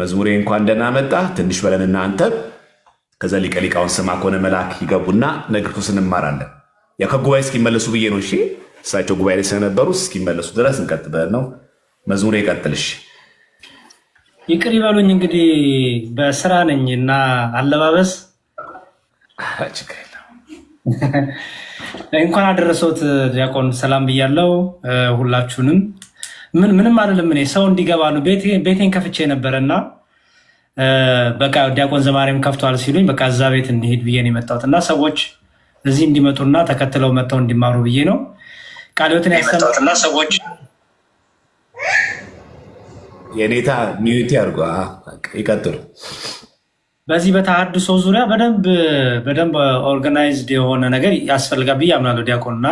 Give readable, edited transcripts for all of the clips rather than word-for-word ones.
መዝሙሬ እንኳን ደህና መጣ ትንሽ በለንና አንተ ከዛ ሊቀ ሊቃውን ስማ ከሆነ መልአክ ይገቡና ነገ ክርስቶስ እንማራለን። ያ ከጉባኤ እስኪመለሱ ብዬ ነው። እሺ እሳቸው ጉባኤ ላይ ስለነበሩ እስኪመለሱ ድረስ እንቀጥበል ነው። መዝሙሬ ይቀጥልሽ። ይቅር ይበሉኝ እንግዲህ በስራ ነኝ እና አለባበስ ችግር የለም። እንኳን አደረሰዎት ዲያቆን። ሰላም ብያለው ሁላችሁንም። ምንም አይደለም። እኔ ሰው እንዲገባ ነው ቤቴን ከፍቼ ነበረና በቃ ዲያቆን ዘማሪያም ከፍተዋል ሲሉኝ በቃ እዛ ቤት እንዲሄድ ብዬ ነው የመጣሁት እና ሰዎች እዚህ እንዲመጡና ተከትለው መጥተው እንዲማሩ ብዬ ነው ቃለ ሕይወትን ያሰማሁትና ሰዎች የኔታ ሚዩቲ አድርጎ ይቀጥሉ። በዚህ በተሐድሶ ዙሪያ በደንብ ኦርጋናይዝድ የሆነ ነገር ያስፈልጋል ብዬ አምናለሁ ዲያቆን እና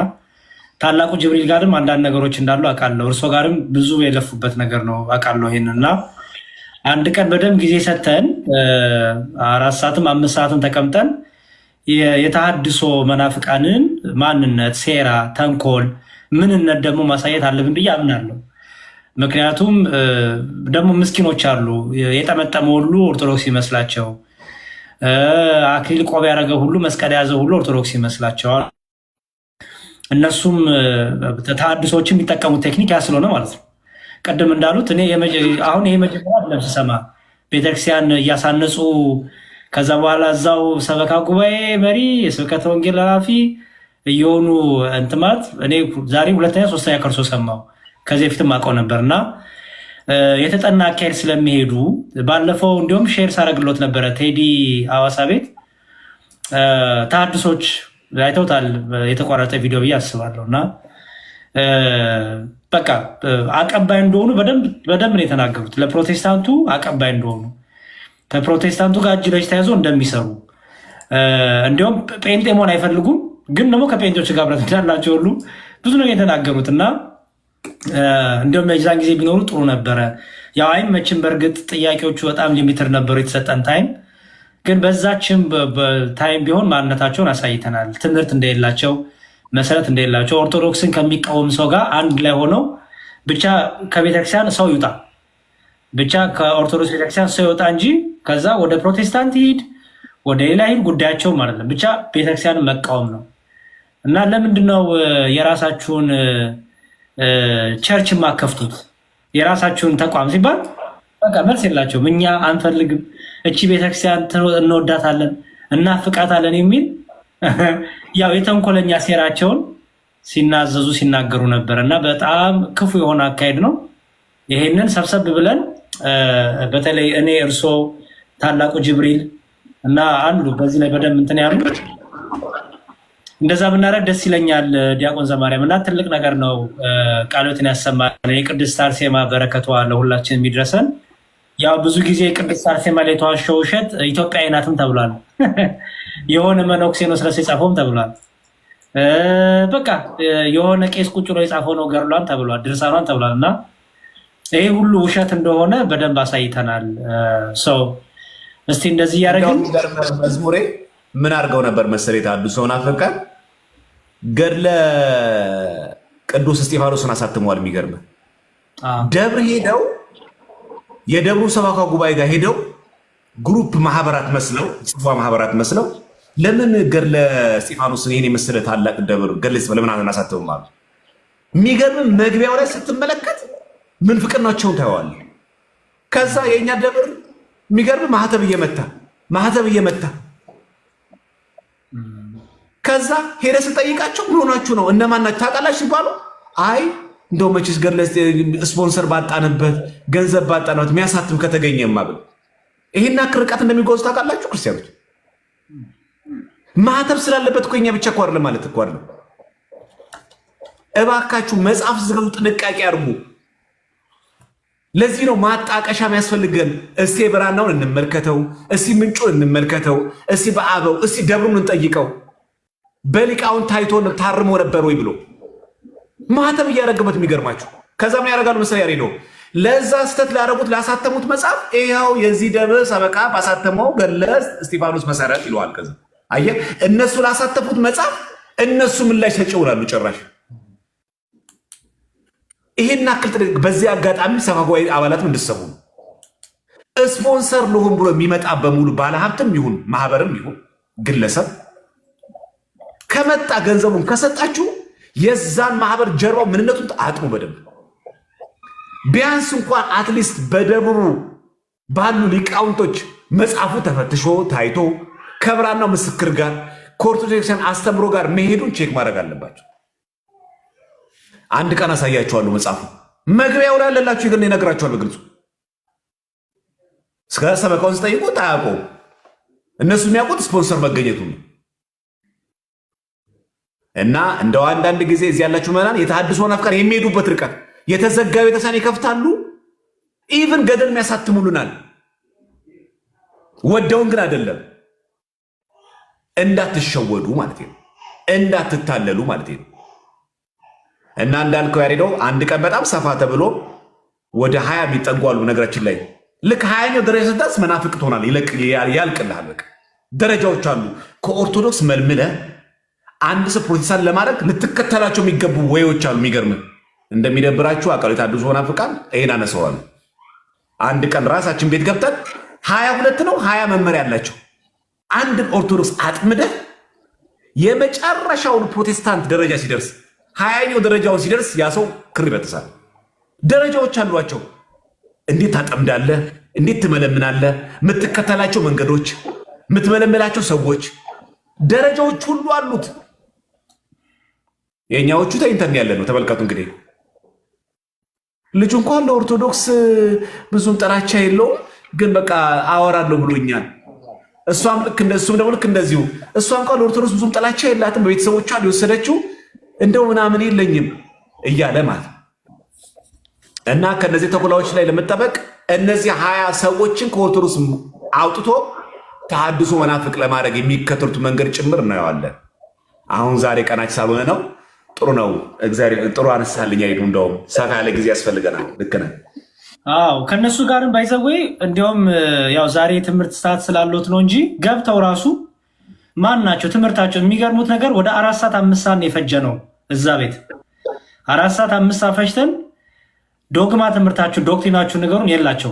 ታላቁ ጅብሪል ጋርም አንዳንድ ነገሮች እንዳሉ አውቃለሁ። እርሶ ጋርም ብዙ የለፉበት ነገር ነው አውቃለሁ። ይሄን እና አንድ ቀን በደንብ ጊዜ ሰተን 4 ሰዓትም 5 ሰዓትም ተቀምጠን የተሐድሶ መናፍቃንን ማንነት፣ ሴራ፣ ተንኮል፣ ምንነት ደግሞ ማሳየት አለብን ብዬ አምናለሁ። ምክንያቱም ደግሞ ምስኪኖች አሉ የጠመጠመ ሁሉ ኦርቶዶክስ ይመስላቸው፣ አክሊል ቆብ ያደረገ ሁሉ መስቀል የያዘ ሁሉ ኦርቶዶክስ ይመስላቸዋል። እነሱም ተሐድሶች የሚጠቀሙት ቴክኒክ ያ ስለሆነ ማለት ነው። ቅድም እንዳሉት እኔ አሁን ይሄ መጀመሪያ አይደለም ስሰማ ቤተክርስቲያን እያሳነጹ ከዛ በኋላ እዛው ሰበካ ጉባኤ መሪ የስብከተ ወንጌል ኃላፊ እየሆኑ እንትማት እኔ ዛሬ 2ኛ 3ኛ ከርሶ ሰማው። ከዚህ በፊትም አውቀው ነበር እና የተጠና አካሄድ ስለሚሄዱ ባለፈው እንዲሁም ሼር ሳረግሎት ነበረ ቴዲ ሐዋሳ ቤት ተሐድሶች አይተውታል የተቋረጠ ቪዲዮ ብዬ አስባለሁ። እና በቃ አቀባይ እንደሆኑ በደንብ ነው የተናገሩት። ለፕሮቴስታንቱ አቀባይ እንደሆኑ ከፕሮቴስታንቱ ጋር እጅ ለእጅ ተያይዞ እንደሚሰሩ እንዲሁም ጴንጤ መሆን አይፈልጉም፣ ግን ደግሞ ከጴንጤዎች ጋር ብረት እንዳላቸው ሁሉ ብዙ ነው የተናገሩት። እና እንዲሁም የዛን ጊዜ ቢኖሩ ጥሩ ነበረ። ያው አይመችም። በእርግጥ ጥያቄዎቹ በጣም ሊሚትድ ነበሩ የተሰጠን ታይም፣ ግን በዛችም ታይም ቢሆን ማንነታቸውን አሳይተናል። ትምህርት እንደሌላቸው፣ መሰረት እንደሌላቸው ኦርቶዶክስን ከሚቃወም ሰው ጋር አንድ ላይ ሆነው ብቻ ከቤተክርስቲያን ሰው ይውጣ፣ ብቻ ከኦርቶዶክስ ቤተክርስቲያን ሰው ይውጣ እንጂ ከዛ ወደ ፕሮቴስታንት ሂድ ወደ ሌላ ሂድ ጉዳያቸው ማለት ነው። ብቻ ቤተክርስቲያንን መቃወም ነው። እና ለምንድነው የራሳችሁን ቸርች ማከፍቱት? የራሳችሁን ተቋም ሲባል በቃ መልስ የላቸውም። እኛ አንፈልግም፣ እቺ ቤተክርስቲያን እንወዳታለን፣ እናፍቃታለን የሚል ያው የተንኮለኛ ሴራቸውን ሲናዘዙ ሲናገሩ ነበር። እና በጣም ክፉ የሆነ አካሄድ ነው። ይሄንን ሰብሰብ ብለን በተለይ እኔ እርሶ ታላቁ ጅብሪል እና አንዱ በዚህ ላይ በደንብ እንትን ያሉ እንደዛ ብናደርግ ደስ ይለኛል። ዲያቆን ዘማሪያም እና ትልቅ ነገር ነው። ቃለ ሕይወትን ያሰማል። የቅድስት አርሴማ በረከቷ ለሁላችን የሚድረሰን። ያው ብዙ ጊዜ ቅድስት አርሴማ ላይ የተዋሸው ውሸት ኢትዮጵያዊ ናትም ተብሏል። የሆነ መነኩሴ ነው ስለሱ የጻፈውም ተብሏል። በቃ የሆነ ቄስ ቁጭ ብሎ የጻፈው ነው ገድሏን ተብሏል፣ ድርሳኗን ተብሏል። እና ይሄ ሁሉ ውሸት እንደሆነ በደንብ አሳይተናል። ሰው እስቲ እንደዚህ እያደረግን መዝሙሬ ምን አድርገው ነበር መሰለኝ ተሐድሶውን አፈቀን ገድለ ቅዱስ እስጢፋኖስን አሳትመዋል። የሚገርም ደብር ሄደው የደብሩ ሰባካ ጉባኤ ጋር ሄደው ግሩፕ ማህበራት መስለው ጽፏ ማህበራት መስለው ለምን ገድለ እስጢፋኖስን ይሄን የመሰለ ታላቅ ደብር ገድለ ለምን አናሳትምም አሉ። የሚገርም መግቢያው ላይ ስትመለከት ምንፍቅናቸውን ታየዋለህ። ከዛ የእኛ ደብር የሚገርም ማህተብ እየመታ ከዛ ሄደ ስጠይቃቸው ምን ሆናችሁ ነው እነማን ናችሁ ታውቃላችሁ ሲባሉ አይ እንደው መቼስ ገድለ ስፖንሰር ባጣንበት ገንዘብ ባጣንበት የሚያሳትም ከተገኘማ ብለው ይሄን አክል ርቀት እንደሚጓዙ ታውቃላችሁ። ክርስቲያኖች ማህተብ ስላለበት እኮ እኛ ብቻ እኮ አይደለም ማለት እኮ አይደለም። እባካችሁ መጽሐፍ ዝገዙ፣ ጥንቃቄ አድርጉ። ለዚህ ነው ማጣቀሻ የሚያስፈልገን። እስቲ ብራናውን እንመልከተው፣ እስቲ ምንጩን እንመልከተው፣ እስቲ በአበው እስቲ ደብሩን እንጠይቀው። በሊቃውን ታይቶ ታርሞ ነበር ወይ ብሎ ማህተብ እያደረገበት የሚገርማችሁ። ከዛ ምን ያደርጋሉ መሰለኝ ያሬ ነው ለዛ ስተት ላሳተሙት መጽሐፍ ይኸው የዚህ ደብር ሰበካ ባሳተመው ገድለ እስጢፋኖስ መሰረት ይለዋል። ከዛ አየህ እነሱ ላሳተፉት መጽሐፍ እነሱ ምን ላይ ተጨውላሉ ጭራሽ። ይሄን አክል በዚህ አጋጣሚ ሰበካ ጉባኤ አባላትም እንድትሰሙ ስፖንሰር ልሁን ብሎ የሚመጣ በሙሉ ባለሀብትም ይሁን ማህበርም ይሁን ግለሰብ ከመጣ ገንዘቡን ከሰጣችሁ የዛን ማህበር ጀርባው ምንነቱን አጥሙ በደንብ ቢያንስ እንኳን አትሊስት በደብሩ ባሉ ሊቃውንቶች መጽሐፉ ተፈትሾ ታይቶ ከብራናው ምስክር ጋር ከኦርቶዶክሳን አስተምሮ ጋር መሄዱን ቼክ ማድረግ አለባቸው። አንድ ቀን አሳያችኋለሁ። መጽሐፉ መግቢያው ላይ ያለላችሁ ግን ይነግራችኋል በግልጹ። እስከ ሰበካውን ስጠይቁት አያውቀውም። እነሱ የሚያውቁት ስፖንሰር መገኘቱ ነው። እና እንደው አንዳንድ ጊዜ እዚህ ያላችሁ መናን የተሐድሶን አፍቃር የሚሄዱበት ርቀት የተዘጋ ቤተክርስቲያን ይከፍታሉ። ኢቭን ገደል የሚያሳትሙልናል። ወደውን ግን አይደለም። እንዳትሸወዱ ማለት ነው። እንዳትታለሉ ማለት ነው። እና እንዳልከው ያሬደው አንድ ቀን በጣም ሰፋ ተብሎ ወደ 20 የሚጠጉ አሉ። ነገራችን ላይ ልክ 20ኛው ደረጃ ስትደርስ መናፍቅ ትሆናለህ። ያልቅልሃል። በቃ ደረጃዎች አሉ። ከኦርቶዶክስ መልምለ አንድ ሰው ፕሮቴስታንት ለማድረግ ልትከተላቸው የሚገቡ ወዮች አሉ። የሚገርም እንደሚደብራችሁ አቃሉ የተሐድሶ መናፍቃን ይሄን አነሳዋለሁ። አንድ ቀን ራሳችን ቤት ገብተን 22 ነው 20 መመሪያ አላቸው። አንድን ኦርቶዶክስ አጥምደህ የመጨረሻውን ፕሮቴስታንት ደረጃ ሲደርስ 20ኛው ደረጃውን ሲደርስ ያ ሰው ክር ይበጥሳል። ደረጃዎች አሏቸው። እንዴት ታጠምዳለህ? እንዴት ትመለምናለህ? የምትከተላቸው መንገዶች፣ የምትመለምላቸው ሰዎች፣ ደረጃዎች ሁሉ አሉት። የእኛዎቹ ተይንተን ያለ ነው። ተመልከቱ እንግዲህ ልጁ እንኳን ለኦርቶዶክስ ብዙም ጥላቻ የለውም፣ ግን በቃ አወራለሁ ብሎኛል። እሱም ደግሞ ልክ እንደዚሁ እሷ እንኳን ለኦርቶዶክስ ብዙም ጥላቻ የላትም፣ በቤተሰቦቿ የወሰደችው እንደው ምናምን የለኝም እያለ ማለት እና ከነዚህ ተኩላዎች ላይ ለመጠበቅ እነዚህ 20 ሰዎችን ከኦርቶዶክስ አውጥቶ ተሐድሶ መናፍቅ ለማድረግ የሚከተሉት መንገድ ጭምር እናየዋለን። አሁን ዛሬ ቀናች ሳልሆነ ነው። ጥሩ ነው። እግዚአብሔር ጥሩ አነሳልኝ። አይዱ እንደውም ሰፋ ያለ ጊዜ ያስፈልገናል። ልክ ነህ። አዎ ከነሱ ጋርም ባይዘዌ እንዲያውም ያው ዛሬ ትምህርት ሰዓት ስላሉት ነው እንጂ ገብተው ራሱ ማን ናቸው ትምህርታቸው የሚገርሙት ነገር ወደ 4 ሰዓት 5 ሰዓት የፈጀ ነው። እዛ ቤት 4 ሰዓት 5 ሰዓት ፈጅተን ዶግማ ትምህርታችሁ ዶክትሪናችሁ ነገሩን የላቸው።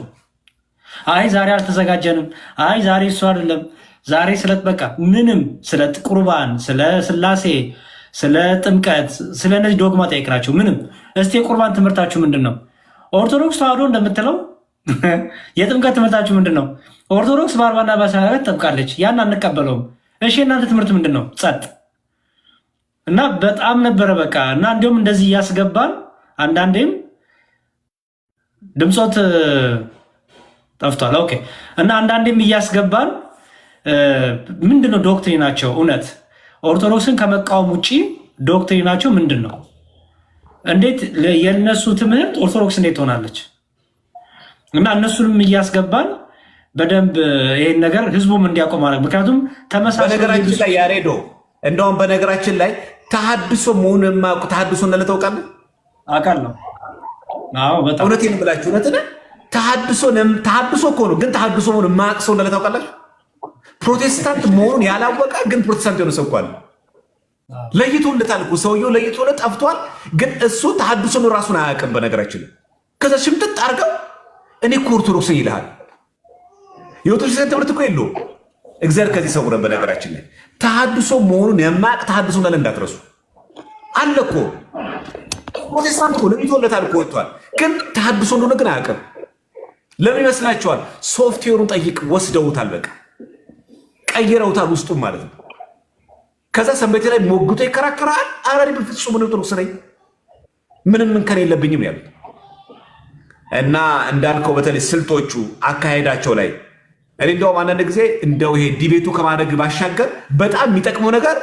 አይ ዛሬ አልተዘጋጀንም፣ አይ ዛሬ እሱ አይደለም፣ ዛሬ ስለት በቃ ምንም ስለ ቁርባን፣ ስለ ስላሴ፣ ስለ ጥምቀት፣ ስለ እነዚህ ዶግማ ጠይቅናቸው ምንም። እስቲ የቁርባን ትምህርታችሁ ምንድን ነው? ኦርቶዶክስ ተዋህዶ እንደምትለው የጥምቀት ትምህርታችሁ ምንድን ነው? ኦርቶዶክስ በ40ና በ30 ጠምቃለች፣ ያን አንቀበለውም። እሺ እናንተ ትምህርት ምንድን ነው? ጸጥ እና በጣም ነበረ በቃ እና እንዲሁም እንደዚህ እያስገባን አንዳንዴም ድምፆት ጠፍቷል። ኦኬ እና አንዳንዴም እያስገባን ምንድነው ዶክትሪናቸው? እውነት ኦርቶዶክስን ከመቃወም ውጭ ዶክትሪናቸው ምንድን ነው? እንዴት የነሱ ትምህርት ኦርቶዶክስ እንዴት ትሆናለች? እና እነሱንም እያስገባን በደንብ ይሄን ነገር ህዝቡም እንዲያውቀው ማድረግ። ምክንያቱም ተመሳሳይ በነገራችን ላይ ያሬዶ እንደውም በነገራችን ላይ ተሐድሶ መሆኑን የማያውቁ ተሐድሶ እንዳለ ታውቃለህ? አውቃለሁ። አዎ በጣም እውነቴን ብላችሁ እውነት ነህ። ተሐድሶ እኮ ነው፣ ግን ተሐድሶ መሆኑን የማያውቅ ሰው እንዳለ ታውቃላችሁ? ፕሮቴስታንት መሆኑን ያላወቀ ግን ፕሮቴስታንት የሆነ ሰው እኮ አለ። ለይቶለታል እኮ ሰውየው ለይቶለት ጠፍቷል። ግን እሱ ተሐድሶ ነው ራሱን አያውቅም። በነገራችን ላይ ከዛ ሽምጥጥ አድርገው እኔ እኮ ኦርቶዶክስ ይልሃል። የኦርቶዶክስ ትምህርት እኮ የለውም። እግዚአብሔር ከዚህ ሰውረን። በነገራችን ላይ ተሐድሶ መሆኑን የማያውቅ ተሐድሶ እንዳለ እንዳትረሱ። አለ እኮ ፕሮቴስታንት እኮ ለይቶለታል እኮ ወጥቷል። ግን ተሐድሶ እንደሆነ ግን አያውቅም። ለምን ይመስላችኋል? ሶፍትዌሩን ጠይቅ ወስደውታል። በቃ ቀይረውታል ውስጡም ማለት ነው። ከዛ ሰንበቴ ላይ ሞግቶ ይከራከራል። አረ በፍጹም ኦርቶዶክስ ነኝ ምንም እንከን የለብኝም ያሉት እና እንዳልከው በተለይ ስልቶቹ አካሄዳቸው ላይ እኔ እንደውም አንዳንድ ጊዜ እንደው ይሄ ዲቤቱ ከማድረግ ባሻገር በጣም የሚጠቅመው ነገር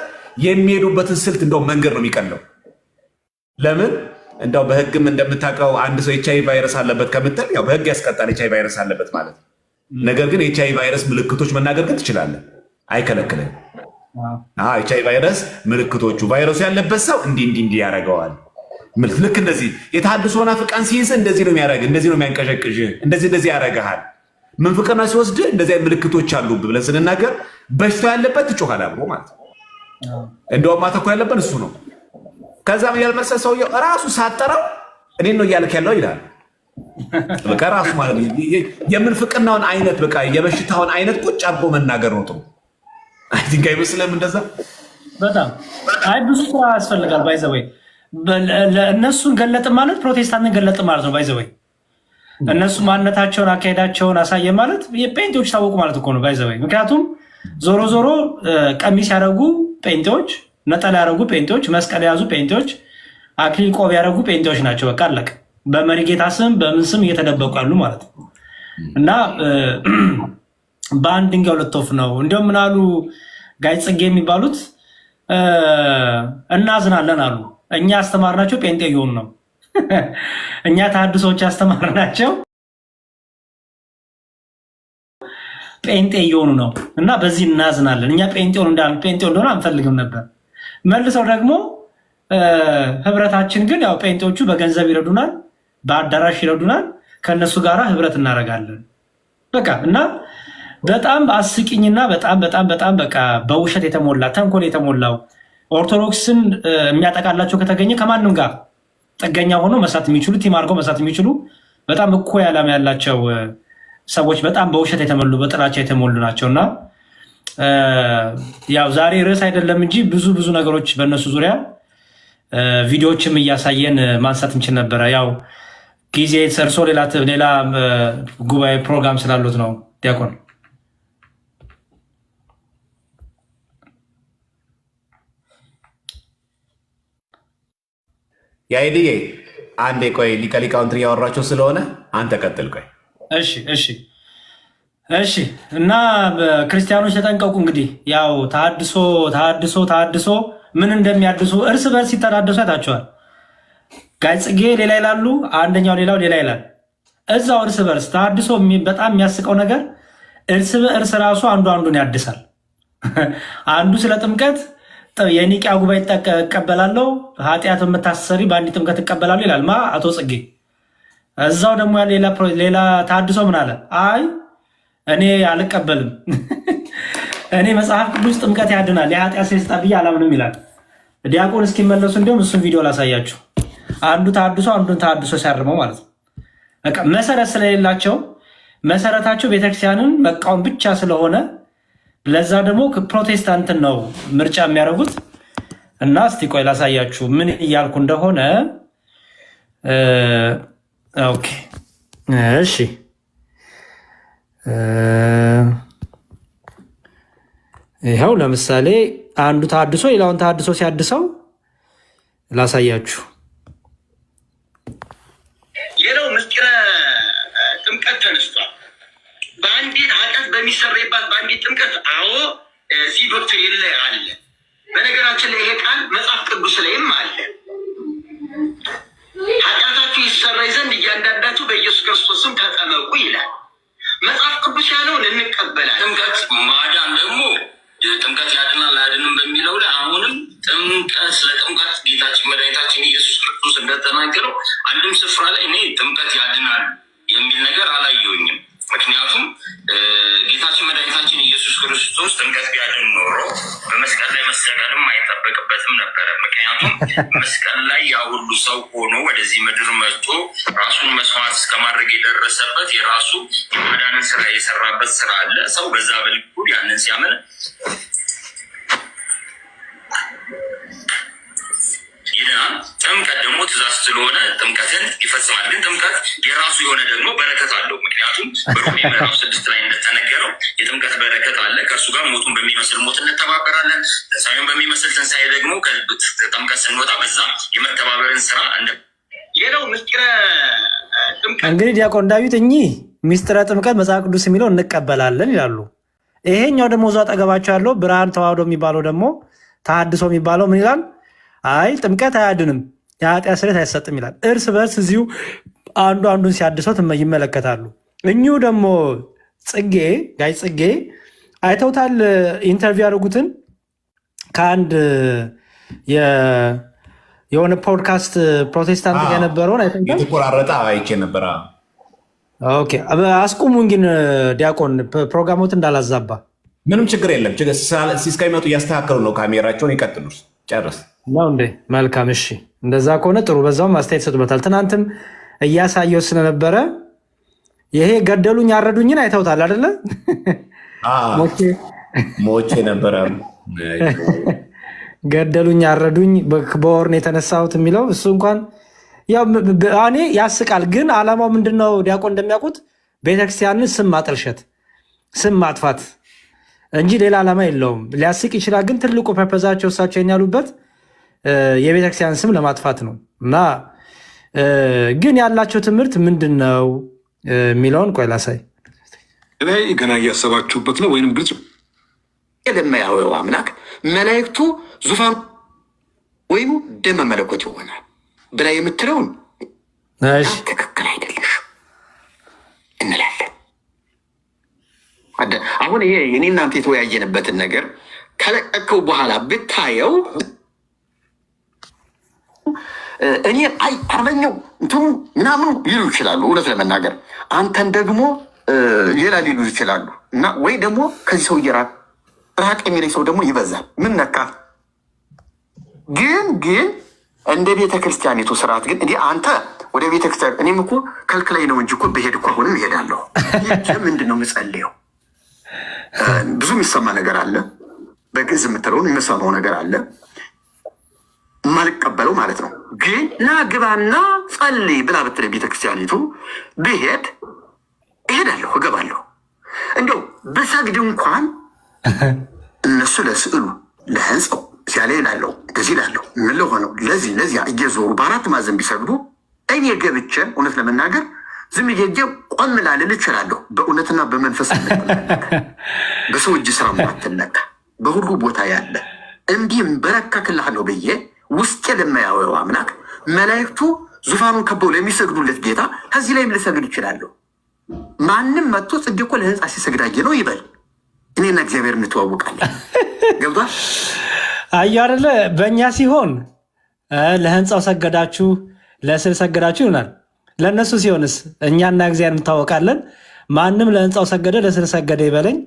የሚሄዱበትን ስልት እንደው መንገድ ነው የሚቀለው። ለምን እንደው በህግም እንደምታውቀው አንድ ሰው ኤች አይ ቪ ቫይረስ አለበት ከምትል ያው በህግ ያስቀጣል ኤች አይ ቪ ቫይረስ አለበት ማለት። ነገር ግን ኤች አይ ቪ ቫይረስ ምልክቶች መናገር ግን ትችላለህ፣ አይከለክልም። ኤች አይ ቪ ቫይረስ ምልክቶቹ ቫይረሱ ያለበት ሰው እንዲህ ያደርገዋል። ልክ እንደዚህ የተሐድሶ መናፍቃን ሲይዝ እንደዚህ ነው የሚያደርግ፣ እንደዚህ ነው የሚያንቀሸቅዥ፣ እንደዚህ ያደርግሃል። ምንፍቅና ሲወስድ እንደዚህ ምልክቶች አሉ ብለን ስንናገር በሽታ ያለበት ትጮኻል አብሮ ማለት ነው። እንደውም ማተኮር ያለበት እሱ ነው። ከዛም ያልመሰለ ሰውየው ራሱ ሳጠረው እኔን ነው እያልክ ያለው ይላል። በቃ ራሱ ማለት የምንፍቅናውን አይነት በቃ የበሽታውን አይነት ቁጭ አድርጎ መናገር ነው ጥሩ። አይ ቲንክ አይመስልም እንደዛ። በጣም አይ ብዙ ስራ ያስፈልጋል። ባይዘወይ እነሱን ገለጥ ማለት ፕሮቴስታንትን ገለጥ ማለት ነው። ባይዘወይ እነሱ ማንነታቸውን አካሄዳቸውን አሳየ ማለት የጴንጤዎች ታወቁ ማለት እኮ ነው። ባይዘወይ ምክንያቱም ዞሮ ዞሮ ቀሚስ ያደረጉ ጴንጤዎች፣ ነጠላ ያደረጉ ጴንጤዎች፣ መስቀል የያዙ ጴንጤዎች፣ አክሊል ቆብ ያደረጉ ጴንጤዎች ናቸው። በቃ አለቀ። በመሪጌታ ስም በምን ስም እየተደበቁ ያሉ ማለት ነው። እና በአንድ ድንጋይ ሁለት ወፍ ነው። እንዲሁም ምን አሉ ጋይ ጽጌ የሚባሉት እናዝናለን አሉ። እኛ ያስተማርናቸው ጴንጤ እየሆኑ ነው። እኛ ተሐድሶዎች ያስተማርናቸው ጴንጤ እየሆኑ ነው። እና በዚህ እናዝናለን። እኛ ጴንጤውን እንደሆነ አንፈልግም ነበር። መልሰው ደግሞ ህብረታችን ግን ያው ጴንጤዎቹ በገንዘብ ይረዱናል፣ በአዳራሽ ይረዱናል፣ ከእነሱ ጋር ህብረት እናደርጋለን። በቃ እና በጣም አስቂኝና በጣም በጣም በጣም በቃ በውሸት የተሞላ ተንኮል የተሞላው ኦርቶዶክስን የሚያጠቃላቸው ከተገኘ ከማንም ጋር ጥገኛ ሆኖ መስራት የሚችሉ ቲም አድርገው መስራት የሚችሉ በጣም እኩል ዓላማ ያላቸው ሰዎች በጣም በውሸት የተሞሉ በጥላቻ የተሞሉ ናቸው። እና ያው ዛሬ ርዕስ አይደለም እንጂ ብዙ ብዙ ነገሮች በእነሱ ዙሪያ ቪዲዮዎችም እያሳየን ማንሳት እንችል ነበረ። ያው ጊዜ ሰርሶ ሌላ ጉባኤ ፕሮግራም ስላሉት ነው። ዲያቆን የአይዲዬ አንዴ ቆይ፣ ሊቀ ሊቃውንትን እያወራቸው ስለሆነ አንተ ቀጥል። ቆይ እሺ። እና ክርስቲያኖች ተጠንቀቁ። እንግዲህ ያው ተሐድሶ ምን እንደሚያድሱ እርስ በርስ ሲተዳደሱ ያታቸዋል። ጋይ ጽጌ ሌላ ይላሉ፣ አንደኛው ሌላው ሌላ ይላል። እዛው እርስ በርስ ተሐድሶ በጣም የሚያስቀው ነገር እርስ በእርስ ራሱ አንዱ አንዱን ያድሳል። አንዱ ስለ ጥምቀት የኒቂያ ጉባኤ እቀበላለሁ፣ ኃጢአት የምታሰሪ በአንድ ጥምቀት እቀበላለሁ ይላል አቶ ጽጌ። እዛው ደግሞ ሌላ ተሐድሶ ምን አለ? አይ እኔ አልቀበልም፣ እኔ መጽሐፍ ቅዱስ ጥምቀት ያድናል የኃጢአት ሴስጣ ብዬ አላምንም ይላል። ዲያቆን እስኪመለሱ እንዲሁም እሱን ቪዲዮ ላሳያችሁ። አንዱ ተሐድሶ አንዱን ተሐድሶ ሲያርመው ማለት ነው። በቃ መሰረት ስለሌላቸው መሰረታቸው ቤተክርስቲያንን መቃወም ብቻ ስለሆነ ለዛ ደግሞ ፕሮቴስታንትን ነው ምርጫ የሚያደርጉት። እና እስቲ ቆይ ላሳያችሁ ምን እያልኩ እንደሆነ። ኦኬ እሺ፣ ይኸው ለምሳሌ አንዱ ተሐድሶ ሌላውን ተሐድሶ ሲያድሰው ላሳያችሁ። ሌላው ምስጢረ ጥምቀት ተነስቷል። በአንዲት ኃጢአት በሚሰረይባት በአንዲት ጥምቀት። አዎ እዚህ ዶክትሪን ላይ አለ። በነገራችን ላይ ይሄ ቃል መጽሐፍ ቅዱስ ላይም አለ። ኃጢአታችሁ ይሰረይ ዘንድ እያንዳንዳችሁ በኢየሱስ ክርስቶስም ተጠመቁ ይላል። መጽሐፍ ቅዱስ ያለውን እንቀበላል። ጥምቀት ማዳን ደግሞ ጥምቀት ያድናል አያድንም በሚለው ላይ አሁንም ጥምቀት ስለ ጥምቀት ጌታችን መድኃኒታችን ኢየሱስ ክርስቶስ እንደተናገረው አንድም ስፍራ ላይ እኔ ጥምቀት ያድናል የሚል ነገር አላየሁኝም። ምክንያቱም ጌታችን መድኃኒታችን ኢየሱስ ክርስቶስ ጥምቀት ቢያድን ኖሮ በመስቀል ላይ መሰቀልም አይጠበቅበትም ነበረ። ምክንያቱም መስቀል ላይ ያ ሁሉ ሰው ሆኖ ወደዚህ ምድር መጥቶ ራሱን መስዋዕት እስከማድረግ የደረሰበት የራሱ የማዳንን ስራ የሰራበት ስራ አለ። ሰው በዛ በልኩ ያንን ሲያምን ይድናል። ጥምቀት ደግሞ ትእዛዝ ስለሆነ ጥምቀትን ይፈጽማል። ግን ጥምቀት የራሱ የሆነ ደግሞ በረከት አለው። ምክንያቱም በሮሜ ምዕራፍ 6 ላይ እንደተነገረው የጥምቀት በረከት አለ። ከእርሱ ጋር ሞቱን በሚመስል ሞት እንተባበራለን፣ ትንሳኤውን በሚመስል ትንሳኤ ደግሞ ከጥምቀት ስንወጣ በዛ የመተባበርን ስራ ሌላው ምስጢረ ጥምቀት እንግዲህ ዲያቆን ዳዊት እኚህ ምስጢረ ጥምቀት መጽሐፍ ቅዱስ የሚለው እንቀበላለን ይላሉ። ይሄኛው ደግሞ እዛ አጠገባቸው ያለው ብርሃን ተዋህዶ የሚባለው ደግሞ ተሐድሶ የሚባለው ምን ይላል? አይ ጥምቀት አያድንም የኃጢአት ስርየት አይሰጥም ይላል። እርስ በርስ እዚሁ አንዱ አንዱን ሲያድሰው ይመለከታሉ። እኚሁ ደግሞ ጋይ ጽጌ አይተውታል። ኢንተርቪው ያደርጉትን ከአንድ የሆነ ፖድካስት ፕሮቴስታንት የነበረውን የተቆራረጠ አይቼ ነበረ። አስቁሙን ግን ዲያቆን ፕሮግራሞት እንዳላዛባ። ምንም ችግር የለም። እስከሚመጡ እያስተካከሉ ነው ካሜራቸውን። ይቀጥሉ። ጨርስ ነው እንዴ? መልካም እሺ፣ እንደዛ ከሆነ ጥሩ። በዛውም አስተያየት ሰጡበታል። ትናንትም እያሳየው ስለነበረ ይሄ ገደሉኝ ያረዱኝን አይተውታል አይደለ? ሞቼ ነበረ ገደሉኝ ያረዱኝ በወርን የተነሳሁት የሚለው እሱ እንኳን ያው እኔ ያስቃል። ግን ዓላማው ምንድነው? ዲያቆን እንደሚያውቁት ቤተክርስቲያንን ስም ማጠልሸት፣ ስም ማጥፋት እንጂ ሌላ ዓላማ የለውም። ሊያስቅ ይችላል፣ ግን ትልቁ ፐርፐዛቸው እሳቸው ያሉበት የቤተክርስቲያን ስም ለማጥፋት ነው። እና ግን ያላቸው ትምህርት ምንድን ነው የሚለውን ቆይ ላሳይ። ላይ ገና እያሰባችሁበት ነው ወይንም ግልጽ የለማያዊው አምላክ መላእክቱ ዙፋኑ ወይም ደመ መለኮት ይሆናል ብላ የምትለውን ትክክል አይደለሽ እንላለን። አሁን ይሄ የኔ እናንተ የተወያየንበትን ነገር ከለቀቀው በኋላ ብታየው እኔ አርበኛው እንትኑ ምናምኑ ይሉ ይችላሉ። እውነት ለመናገር አንተን ደግሞ ሌላ ሊሉ ይችላሉ። እና ወይ ደግሞ ከዚህ ሰው ራቅ የሚለኝ ሰው ደግሞ ይበዛል። ምን ነካ? ግን እንደ ቤተክርስቲያኒቱ ስርዓት ግን እንዲህ አንተ ወደ ቤተክርስቲያን እኔም እኮ ከልክላይ ነው እንጂ እኮ ብሄድ እኮ አሁንም ይሄዳለሁ። ምንድን ነው የምጸልየው? ብዙ የሚሰማ ነገር አለ። በግዕዝ የምትለውን የሚሰማው ነገር አለ የማልቀበለው ማለት ነው። ግን ና ግባና ጸልይ ብላ ብትለኝ ቤተክርስቲያኒቱ ብሄድ እሄዳለሁ፣ እገባለሁ። እንደው ብሰግድ እንኳን እነሱ ለስዕሉ ለህንፃው ሲያለ ላለው እንደዚህ ላለው ምን ለሆነው ለዚያ እየዞሩ በአራት ማዕዘን ቢሰግዱ እኔ ገብቼ እውነት ለመናገር ዝም እየጀ ቆም ላልል እችላለሁ። በእውነትና በመንፈስ በሰው እጅ ስራ ማትነካ በሁሉ ቦታ ያለ እንዲህ በረከክልሃለሁ ብዬ ውስጤ ለማያወው አምላክ መላእክቱ ዙፋኑን ከበው ለሚሰግዱለት ጌታ ከዚህ ላይም ልሰግድ እችላለሁ። ማንም መጥቶ ጽጌ እኮ ለህንፃ ሲሰግዳየ ነው ይበል። እኔና እግዚአብሔር እንተዋወቃለን። ገብቷል? አዩ አይደለ? በእኛ ሲሆን ለህንፃው ሰገዳችሁ፣ ለስዕል ሰገዳችሁ ይሆናል። ለእነሱ ሲሆንስ እኛና እግዚአብሔር እንታወቃለን። ማንም ለህንፃው ሰገደ፣ ለስዕል ሰገደ ይበለኝ፣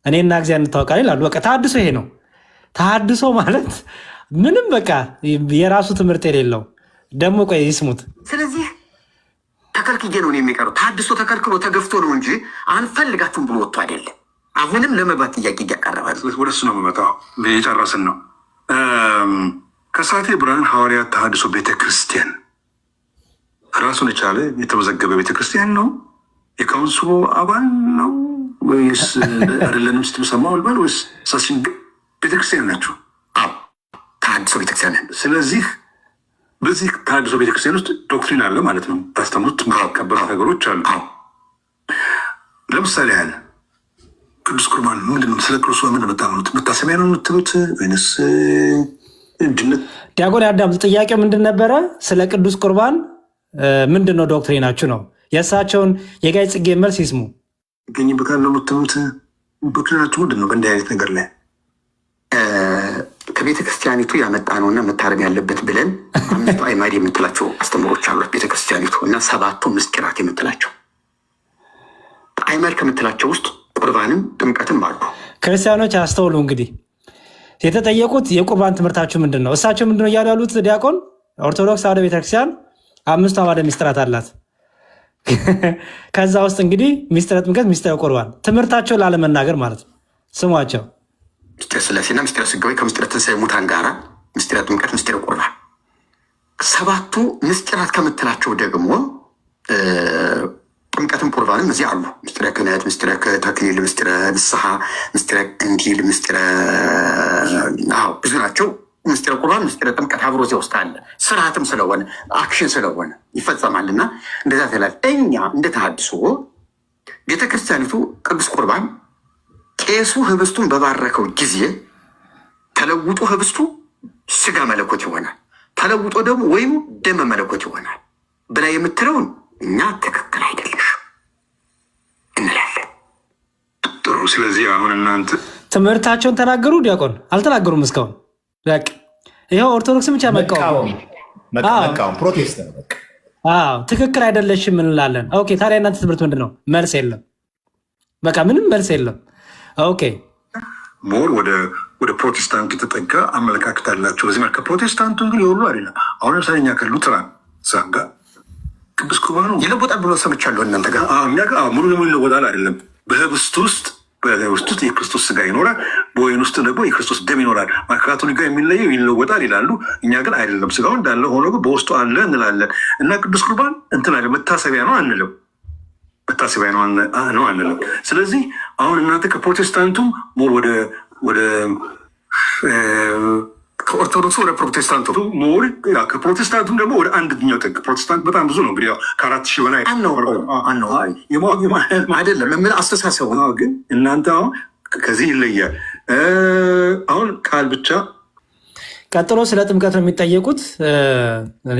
እኔና እግዚአብሔር እንታወቃለን ይላሉ። በቃ ተሐድሶ ይሄ ነው። ተሐድሶ ማለት ምንም በቃ የራሱ ትምህርት የሌለው ደግሞ ቆይ ይስሙት። ስለዚህ ተከልክዬ ነው የሚቀረው። ተሐድሶ ተከልክሎ ተገፍቶ ነው እንጂ አንፈልጋችሁም ብሎ ወጥቶ አይደለም። አሁንም ለመባት ጥያቄ እያቀረባል። ወደ እሱ ነው የምመጣው። የጨረስን ነው። ከሳቴ ብርሃን ሐዋርያት ተሐድሶ ቤተክርስቲያን ራሱን የቻለ የተመዘገበ ቤተክርስቲያን ነው። የካውንስሉ አባል ነው ወይስ አይደለንም? ስትሰማው ልባል ወይስ ሳሲን ቤተክርስቲያን ናቸው? ተሐድሶ ቤተክርስቲያን። ስለዚህ በዚህ ተሐድሶ ቤተክርስቲያን ውስጥ ዶክትሪን አለ ማለት ነው። ታስተምሩት ማቀበሉ ነገሮች አሉ። ለምሳሌ ያህል ቅዱስ ቁርባን ምንድነው? ስለ ቅዱስ ምን የምታምኑት? መታሰቢያ ነው የምትሉት ወይንስ እንድነት? ዲያቆን ያዳምጥ። ጥያቄው ምንድን ነበረ? ስለ ቅዱስ ቁርባን ምንድን ነው ዶክትሪናችሁ ነው። የእሳቸውን የጋይ ጽጌ መልስ ይስሙ። ይገኝበታል ነው የምትሉት? ዶክትሪናችሁ ምንድን ነው? በእንዲህ አይነት ነገር ላይ ከቤተክርስቲያኒቱ ያመጣ ነውና መታረም ያለበት ብለን 5 አዕማድ የምትላቸው አስተምሮች አሏት ቤተክርስቲያኒቱ እና 7 ምስጢራት የምትላቸው አዕማድ ከምትላቸው ውስጥ ቁርባንም ጥምቀትም አሉ። ክርስቲያኖች አስተውሉ። እንግዲህ የተጠየቁት የቁርባን ትምህርታችሁ ምንድን ነው? እሳቸው ምንድነው እያሉ ያሉት? ዲያቆን ኦርቶዶክስ ተዋሕዶ ቤተክርስቲያን 5 አዕማደ ምስጢራት አላት። ከዛ ውስጥ እንግዲህ ምስጢረ ጥምቀት፣ ምስጢረ ቁርባን ትምህርታቸው ላለመናገር ማለት ነው። ስሟቸው ምስጢረ ሥላሴና ምስጢረ ሥጋዌ ከምስጢረ ትንሣኤ ሙታን ጋራ ምስጢረ ጥምቀት፣ ምስጢረ ቁርባን። 7ቱ ምስጢራት ከምትላቸው ደግሞ ጥምቀትም ቁርባንም እዚህ አሉ። ምስጢረ ክህነት፣ ምስጢረ ተክሊል፣ ምስጢረ ንስሐ፣ ምስጢረ ቀንዲል፣ ምስጢረ ብዙ ናቸው። ምስጢረ ቁርባን፣ ምስጢረ ጥምቀት አብሮ እዚያ ውስጥ አለ። ስርዓትም ስለሆነ አክሽን ስለሆነ ይፈጸማልና እንደዛ ትላል። እኛ እንደ ተሐድሶ ቤተክርስቲያኒቱ ቅዱስ ቁርባን ቄሱ ህብስቱን በባረከው ጊዜ ተለውጦ ህብስቱ ስጋ መለኮት ይሆናል፣ ተለውጦ ደግሞ ወይም ደመ መለኮት ይሆናል ብላ የምትለውን እኛ ትክክል አይደለሽ እንላለን። ጥሩ። ስለዚህ አሁን እናንተ ትምህርታቸውን ተናገሩ። ዲያቆን አልተናገሩም እስካሁን። በቃ ይኸው ኦርቶዶክስ ብቻ መቃወም ፕሮቴስታንት ትክክል አይደለሽም እንላለን። ኦኬ፣ ታዲያ እናንተ ትምህርት ምንድን ነው? መልስ የለም። በቃ ምንም መልስ የለም። ኦኬ፣ ሞር ወደ ፕሮቴስታንቱ የተጠጋ አመለካከት አላቸው። በዚህ መልክ ፕሮቴስታንቱ እንግዲህ የሁሉ አይደለም። አሁን ለምሳሌ እኛ ከሉትራን ዛጋ ቅዱስ ቁርባኑ ይለወጣል ብሎ ሰምቻለሁ። እናንተ ጋር እኛ ጋር ሙሉ ለሙሉ ይለወጣል አይደለም። በህብስት ውስጥ የክርስቶስ ስጋ ይኖራል፣ በወይን ውስጥ ደግሞ የክርስቶስ ደም ይኖራል። ከካቶሊክ ጋር የሚለየው ይለወጣል ይላሉ። እኛ ግን አይደለም። ስጋው እንዳለ ሆኖ በውስጡ አለ እንላለን። እና ቅዱስ ቁርባን እንትን አለ መታሰቢያ ነው አንለው፣ መታሰቢያ ነው አንለው። ስለዚህ አሁን እናንተ ከፕሮቴስታንቱም ሞር ወደ ከኦርቶዶክሱ ወደ ፕሮቴስታንቱ ሞር ከፕሮቴስታንቱም ደግሞ ወደ አንደኛው ጥግ። ፕሮቴስታንት በጣም ብዙ ነው እንግዲህ ከ4000 በላይ አይደለም የምን አስተሳሰቡ ነው። ግን እናንተ አሁን ከዚህ ይለያል። አሁን ቃል ብቻ ቀጥሎ ስለ ጥምቀት ነው የሚጠየቁት።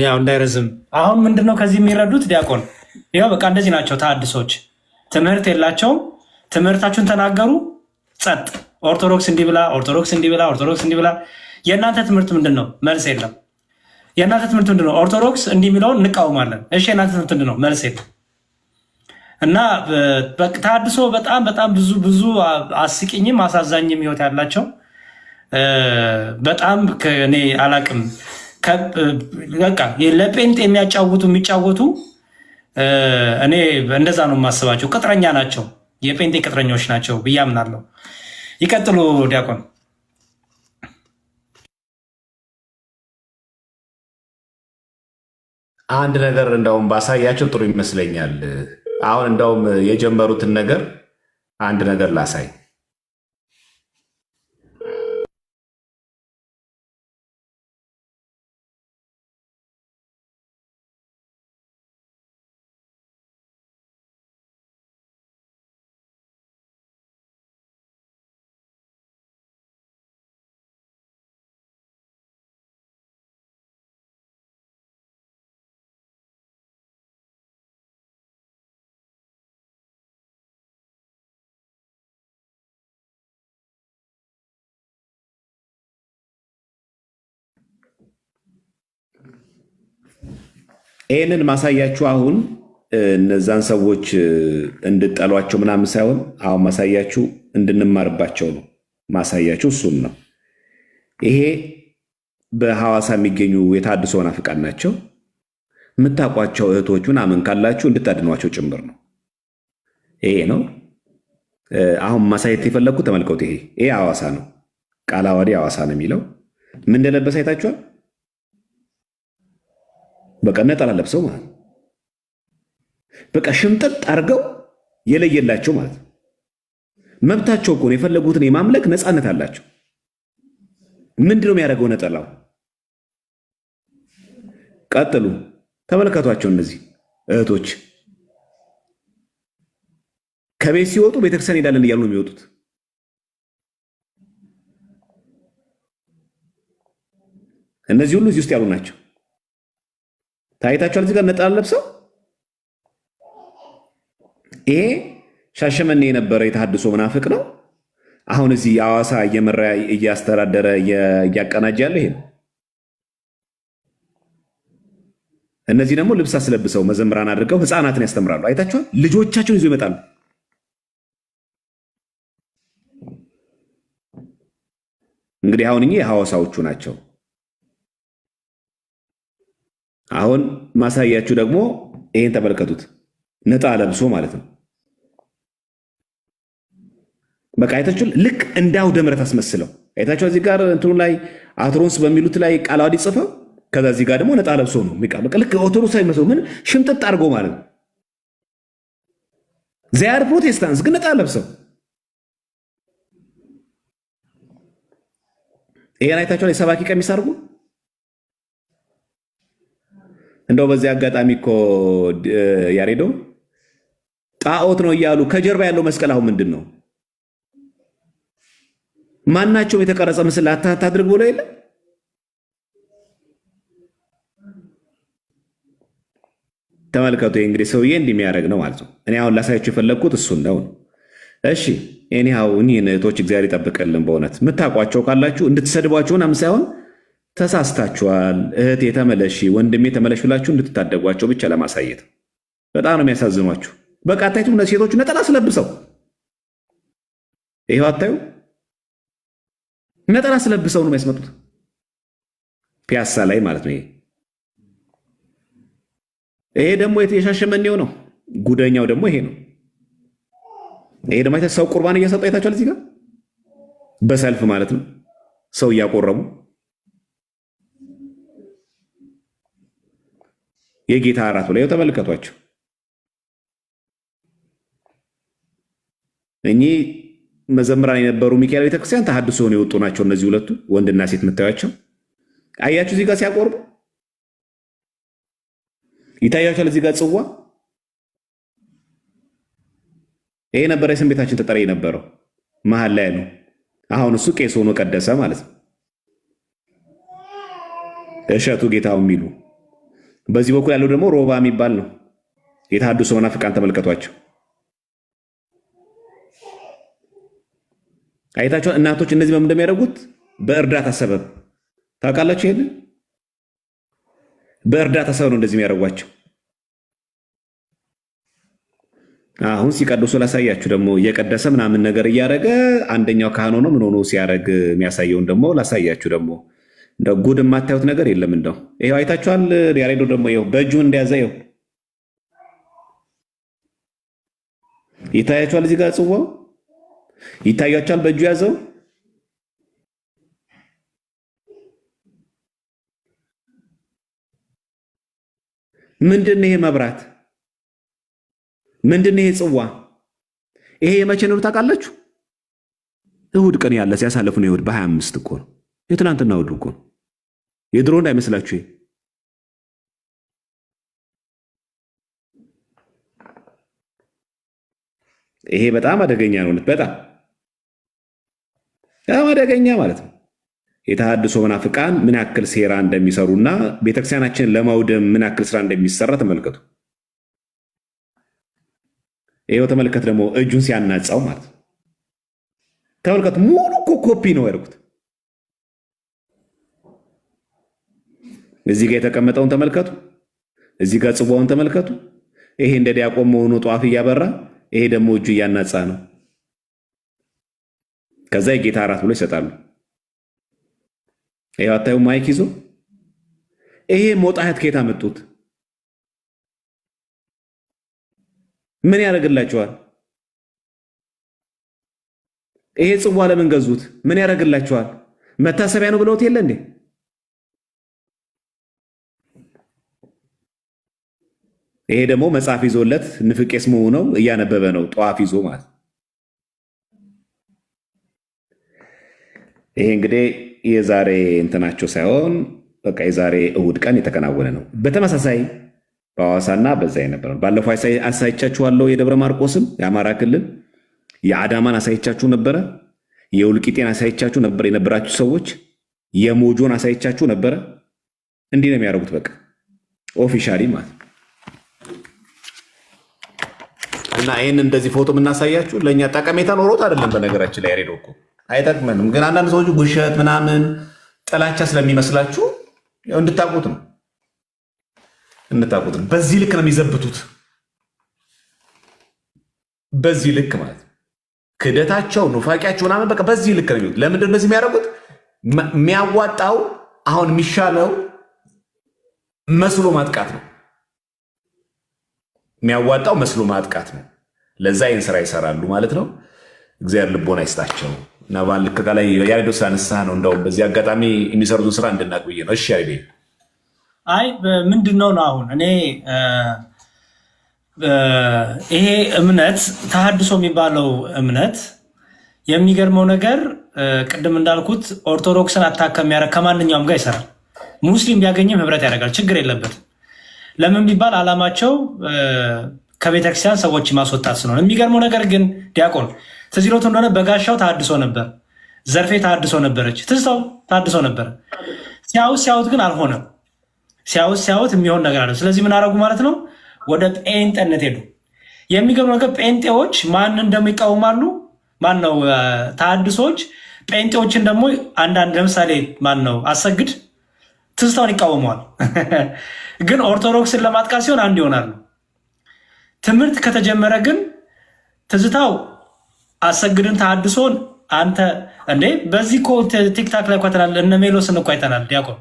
ያው እንዳይረዝም አሁን ምንድነው ከዚህ የሚረዱት ዲያቆን ያው በቃ እንደዚህ ናቸው ተሐድሶች። ትምህርት የላቸውም። ትምህርታችሁን ተናገሩ፣ ጸጥ። ኦርቶዶክስ እንዲህ ብላ፣ ኦርቶዶክስ እንዲህ ብላ፣ ኦርቶዶክስ እንዲህ ብላ። የእናንተ ትምህርት ምንድን ነው? መልስ የለም። የእናንተ ትምህርት ምንድን ነው? ኦርቶዶክስ እንዲህ የሚለውን እንቃወማለን። እሺ የእናንተ ትምህርት ምንድን ነው? መልስ የለም። እና ተሐድሶ በጣም በጣም ብዙ አስቂኝም አሳዛኝም ህይወት ያላቸው በጣም እኔ አላቅም። በቃ ለጴንጤ የሚጫወቱ እኔ እንደዛ ነው የማስባቸው። ቅጥረኛ ናቸው፣ የጴንጤ ቅጥረኞች ናቸው ብዬ አምናለሁ። ይቀጥሉ ዲያቆን። አንድ ነገር እንደውም ባሳያቸው ጥሩ ይመስለኛል። አሁን እንደውም የጀመሩትን ነገር አንድ ነገር ላሳይ። ይህንን ማሳያችሁ አሁን እነዛን ሰዎች እንድጠሏቸው ምናምን ሳይሆን አሁን ማሳያችሁ እንድንማርባቸው ነው። ማሳያችሁ እሱን ነው። ይሄ በሐዋሳ የሚገኙ የተሐድሶ መናፍቃን ናቸው። የምታውቋቸው እህቶች ምናምን ካላችሁ እንድታድኗቸው ጭምር ነው። ይሄ ነው አሁን ማሳየት የፈለግኩት። ተመልከቱ። ይሄ ሐዋሳ ነው። ቃለ ዓዋዲ ሐዋሳ ነው የሚለው። ምን እንደለበሰ አይታችኋል? በቃ ነጠላ ለብሰው ማለት ነው። በቃ ሽምጥጥ አድርገው የለየላቸው ማለት ነው። መብታቸው እኮ ነው። የፈለጉትን የማምለክ ነፃነት አላቸው። ምንድን ነው የሚያደርገው ነጠላው? ቀጥሉ፣ ተመልከቷቸው። እነዚህ እህቶች ከቤት ሲወጡ ቤተክርስቲያን ሄዳለን እያሉ ነው የሚወጡት። እነዚህ ሁሉ እዚህ ውስጥ ያሉ ናቸው። ታይታችኋል። እዚህ ጋር ነጠላ ለብሰው ይሄ ሻሸመኔ የነበረ የተሐድሶ መናፍቅ ነው። አሁን እዚህ ሐዋሳ እየመራ እያስተዳደረ እያቀናጀ ያለ ይሄ ነው። እነዚህ ደግሞ ልብስ አስለብሰው መዘምራን አድርገው ህፃናትን ያስተምራሉ። አይታችኋል። ልጆቻቸውን ይዞ ይመጣሉ። እንግዲህ አሁን እኚህ የሐዋሳዎቹ ናቸው። አሁን ማሳያችሁ ደግሞ ይሄን ተመልከቱት። ነጣ ለብሶ ማለት ነው። በቃ አይታችሁ ልክ እንደ አውደ ምሕረት አስመስለው አይታችሁ እዚህ ጋር እንትኑ ላይ አትሮንስ በሚሉት ላይ ቃለ ዓዋዲ ጽፈው ከዛ እዚህ ጋር ደግሞ ነጣ ለብሶ ነው የሚቃ በቃ ልክ ኦርቶዶክስ አይመስለው ምን ሽምጥጥ አድርጎ ማለት ነው። ዚያር ፕሮቴስታንትስ ግን ነጣ ለብሰው ይሄን አይታችሁ ላይ ሰባኪ ቀሚስ አድርጎ እንደው በዚህ አጋጣሚ እኮ ያሬዶ ጣዖት ነው እያሉ ከጀርባ ያለው መስቀል አሁን ምንድን ነው? ማናቸውም የተቀረጸ ምስል አታድርግ ብሎ የለ። ተመልከቱ። እንግዲህ ሰውዬ እንዲህ የሚያደርግ ነው ማለት ነው። እኔ አሁን ላሳያችሁ የፈለግኩት እሱን ነው። እሺ እኔው እኒህን እህቶች እግዚአብሔር ይጠብቅልን። በእውነት የምታውቋቸው ካላችሁ እንድትሰድቧቸው ምናምን ሳይሆን ተሳስታችኋል፣ እህቴ ተመለሺ፣ ወንድሜ ተመለሽ ብላችሁ እንድትታደጓቸው ብቻ ለማሳየት። በጣም ነው የሚያሳዝኗችሁ። በቃ አታይቱ እነዚህ ሴቶቹ ነጠላ ስለብሰው ይሄው አታዩ፣ ነጠላ ስለብሰው ነው የሚያስመጡት ፒያሳ ላይ ማለት ነው። ይሄ ይሄ ደግሞ የሻሸመኔው ነው። ጉደኛው ደግሞ ይሄ ነው። ይሄ ደግሞ ሰው ቁርባን እያሰጡ አይታችኋል። እዚህ ጋር በሰልፍ ማለት ነው፣ ሰው እያቆረቡ የጌታ እራት ብለው ተመልከቷቸው። እኚህ መዘምራን የነበሩ ሚካኤል ቤተክርስቲያን ተሐድሶ ነው የወጡ ናቸው። እነዚህ ሁለቱ ወንድና ሴት የምታዩቸው አያችሁ፣ እዚህ ጋር ሲያቆርቡ ይታያችኋል። እዚህ ጋር ጽዋ፣ ይሄ ነበረ የስም ቤታችን ተጠሪ የነበረው መሀል ላይ ነው። አሁን እሱ ቄስ ሆኖ ቀደሰ ማለት ነው። እሸቱ ጌታው የሚሉ በዚህ በኩል ያለው ደግሞ ሮባ የሚባል ነው። የተሐድሶ መናፍቃን ተመልከቷቸው። አይታችኋል። እናቶች እነዚህ በምን እንደሚያደርጉት በእርዳታ ሰበብ ታውቃላችሁ። ይሄን በእርዳታ ሰበብ ነው እንደዚህ የሚያደርጓቸው። አሁን ሲቀድሱ ላሳያችሁ ደግሞ እየቀደሰ ምናምን ነገር እያደረገ አንደኛው ካህን ሆኖ ምን ሆኖ ሲያደርግ የሚያሳየውን ደግሞ ላሳያችሁ። ደግሞ እንደ ጉድ የማታዩት ነገር የለም። እንደው ይሄው አይታችኋል። ያሬዶ ደግሞ ይሄው በእጁ እንደያዘ ይሄው ይታያችኋል። እዚህ ጋር ጽዋው ይታያችኋል። በእጁ ያዘው ምንድነው? ይሄ መብራት ምንድነው? ይሄ ጽዋ ይሄ የመቼ ነው ታውቃላችሁ? እሁድ ቀን ያለ ሲያሳልፉ ነው። እሁድ በ25 እኮ ነው። የትናንትና እሁድ እኮ ነው። የድሮ እንዳይመስላችሁ። ይሄ በጣም አደገኛ ነው። በጣም አደገኛ ማለት ነው። የተሐድሶ መናፍቃን ምን ያክል ሴራ እንደሚሰሩና ቤተክርስቲያናችንን ለማውደም ምን ያክል ስራ እንደሚሰራ ተመልከቱ። ይሄው ተመልከት ደግሞ እጁን ሲያናጻው ማለት ነው። ተመልከቱ። ሙሉ እኮ ኮፒ ነው ያደርጉት። እዚህ ጋር የተቀመጠውን ተመልከቱ። እዚህ ጋር ጽዋውን ተመልከቱ። ይሄ እንደ ዲያቆን መሆኑ ጧፍ እያበራ፣ ይሄ ደግሞ እጁ እያናጻ ነው። ከዛ የጌታ እራት ብሎ ይሰጣሉ። ይሄው አታዩ ማይክ ይዞ። ይሄ ሞጣህት ከየት አመጡት? ምን ያደርግላችኋል? ይሄ ጽዋ ለምን ገዙት? ምን ያደርግላችኋል? መታሰቢያ ነው ብለውት የለ እንዴ? ይሄ ደግሞ መጽሐፍ ይዞለት ንፍቄስ መሆኑ እያነበበ ነው፣ ጧፍ ይዞ ማለት። ይሄ እንግዲህ የዛሬ እንትናቸው ሳይሆን በቃ የዛሬ እሁድ ቀን የተከናወነ ነው። በተመሳሳይ በሐዋሳና በዛ የነበረ ነው። ባለፈው አሳይቻችኋለሁ። የደብረ ማርቆስም የአማራ ክልል የአዳማን አሳይቻችሁ ነበረ። የውልቂጤን አሳይቻችሁ ነበር። የነበራችሁ ሰዎች የሞጆን አሳይቻችሁ ነበረ። እንዲህ ነው የሚያደርጉት። በቃ ኦፊሻሊ ማለት እና ይህን እንደዚህ ፎቶ የምናሳያችሁ ለእኛ ጠቀሜታ ኖሮት አይደለም። በነገራችን ላይ ያሬዶ እኮ አይጠቅመንም፣ ግን አንዳንድ ሰዎች ውሸት ምናምን ጥላቻ ስለሚመስላችሁ እንድታውቁት ነው። በዚህ ልክ ነው የሚዘብቱት። በዚህ ልክ ማለት ክደታቸው፣ ኑፋቂያቸው ምናምን በቃ በዚህ ልክ ነው የሚሉት። ለምንድን ነው እንደዚህ የሚያደርጉት? የሚያዋጣው አሁን የሚሻለው መስሎ ማጥቃት ነው። የሚያዋጣው መስሎ ማጥቃት ነው። ለዛ ይህን ስራ ይሰራሉ ማለት ነው። እግዚአብሔር ልቦና ይስጣቸው እና ባልክ ላይ ያሬዶ ስላነሳ ነው እንደውም በዚህ አጋጣሚ የሚሰሩትን ስራ እንድናቅ ብዬ ነው። እሺ ያሬዶ አይ ምንድን ነው አሁን እኔ ይሄ እምነት ተሐድሶ የሚባለው እምነት የሚገርመው ነገር ቅድም እንዳልኩት ኦርቶዶክስን አታክ የሚያደርግ ከማንኛውም ጋር ይሰራል። ሙስሊም ቢያገኝም ህብረት ያደርጋል፣ ችግር የለበትም። ለምን ቢባል ዓላማቸው ከቤተክርስቲያን ሰዎች ማስወጣት ስለሆነ። የሚገርመው ነገር ግን ዲያቆን ትዝ ይሎት እንደሆነ በጋሻው ተሐድሶ ነበር፣ ዘርፌ ተሐድሶ ነበረች፣ ትዝታው ተሐድሶ ነበር። ሲያዩት ግን አልሆነም። ሲያዩት የሚሆን ነገር አለ። ስለዚህ ምን አደረጉ ማለት ነው? ወደ ጴንጤነት ሄዱ። የሚገርመው ነገር ጴንጤዎች ማን እንደሚቃወማሉ ማን ነው? ተሐድሶች ጴንጤዎችን ደግሞ አንዳንድ ለምሳሌ ማን ነው አሰግድ ትዝታውን ይቃወመዋል። ግን ኦርቶዶክስን ለማጥቃት ሲሆን አንድ ይሆናሉ። ትምህርት ከተጀመረ ግን ትዝታው አሰግድን ተሐድሶን አንተ እንዴ በዚህ እኮ ቲክታክ ላይ እኮ አይተናል። እነ ሜሎስን እኮ አይተናል። ዲያቆን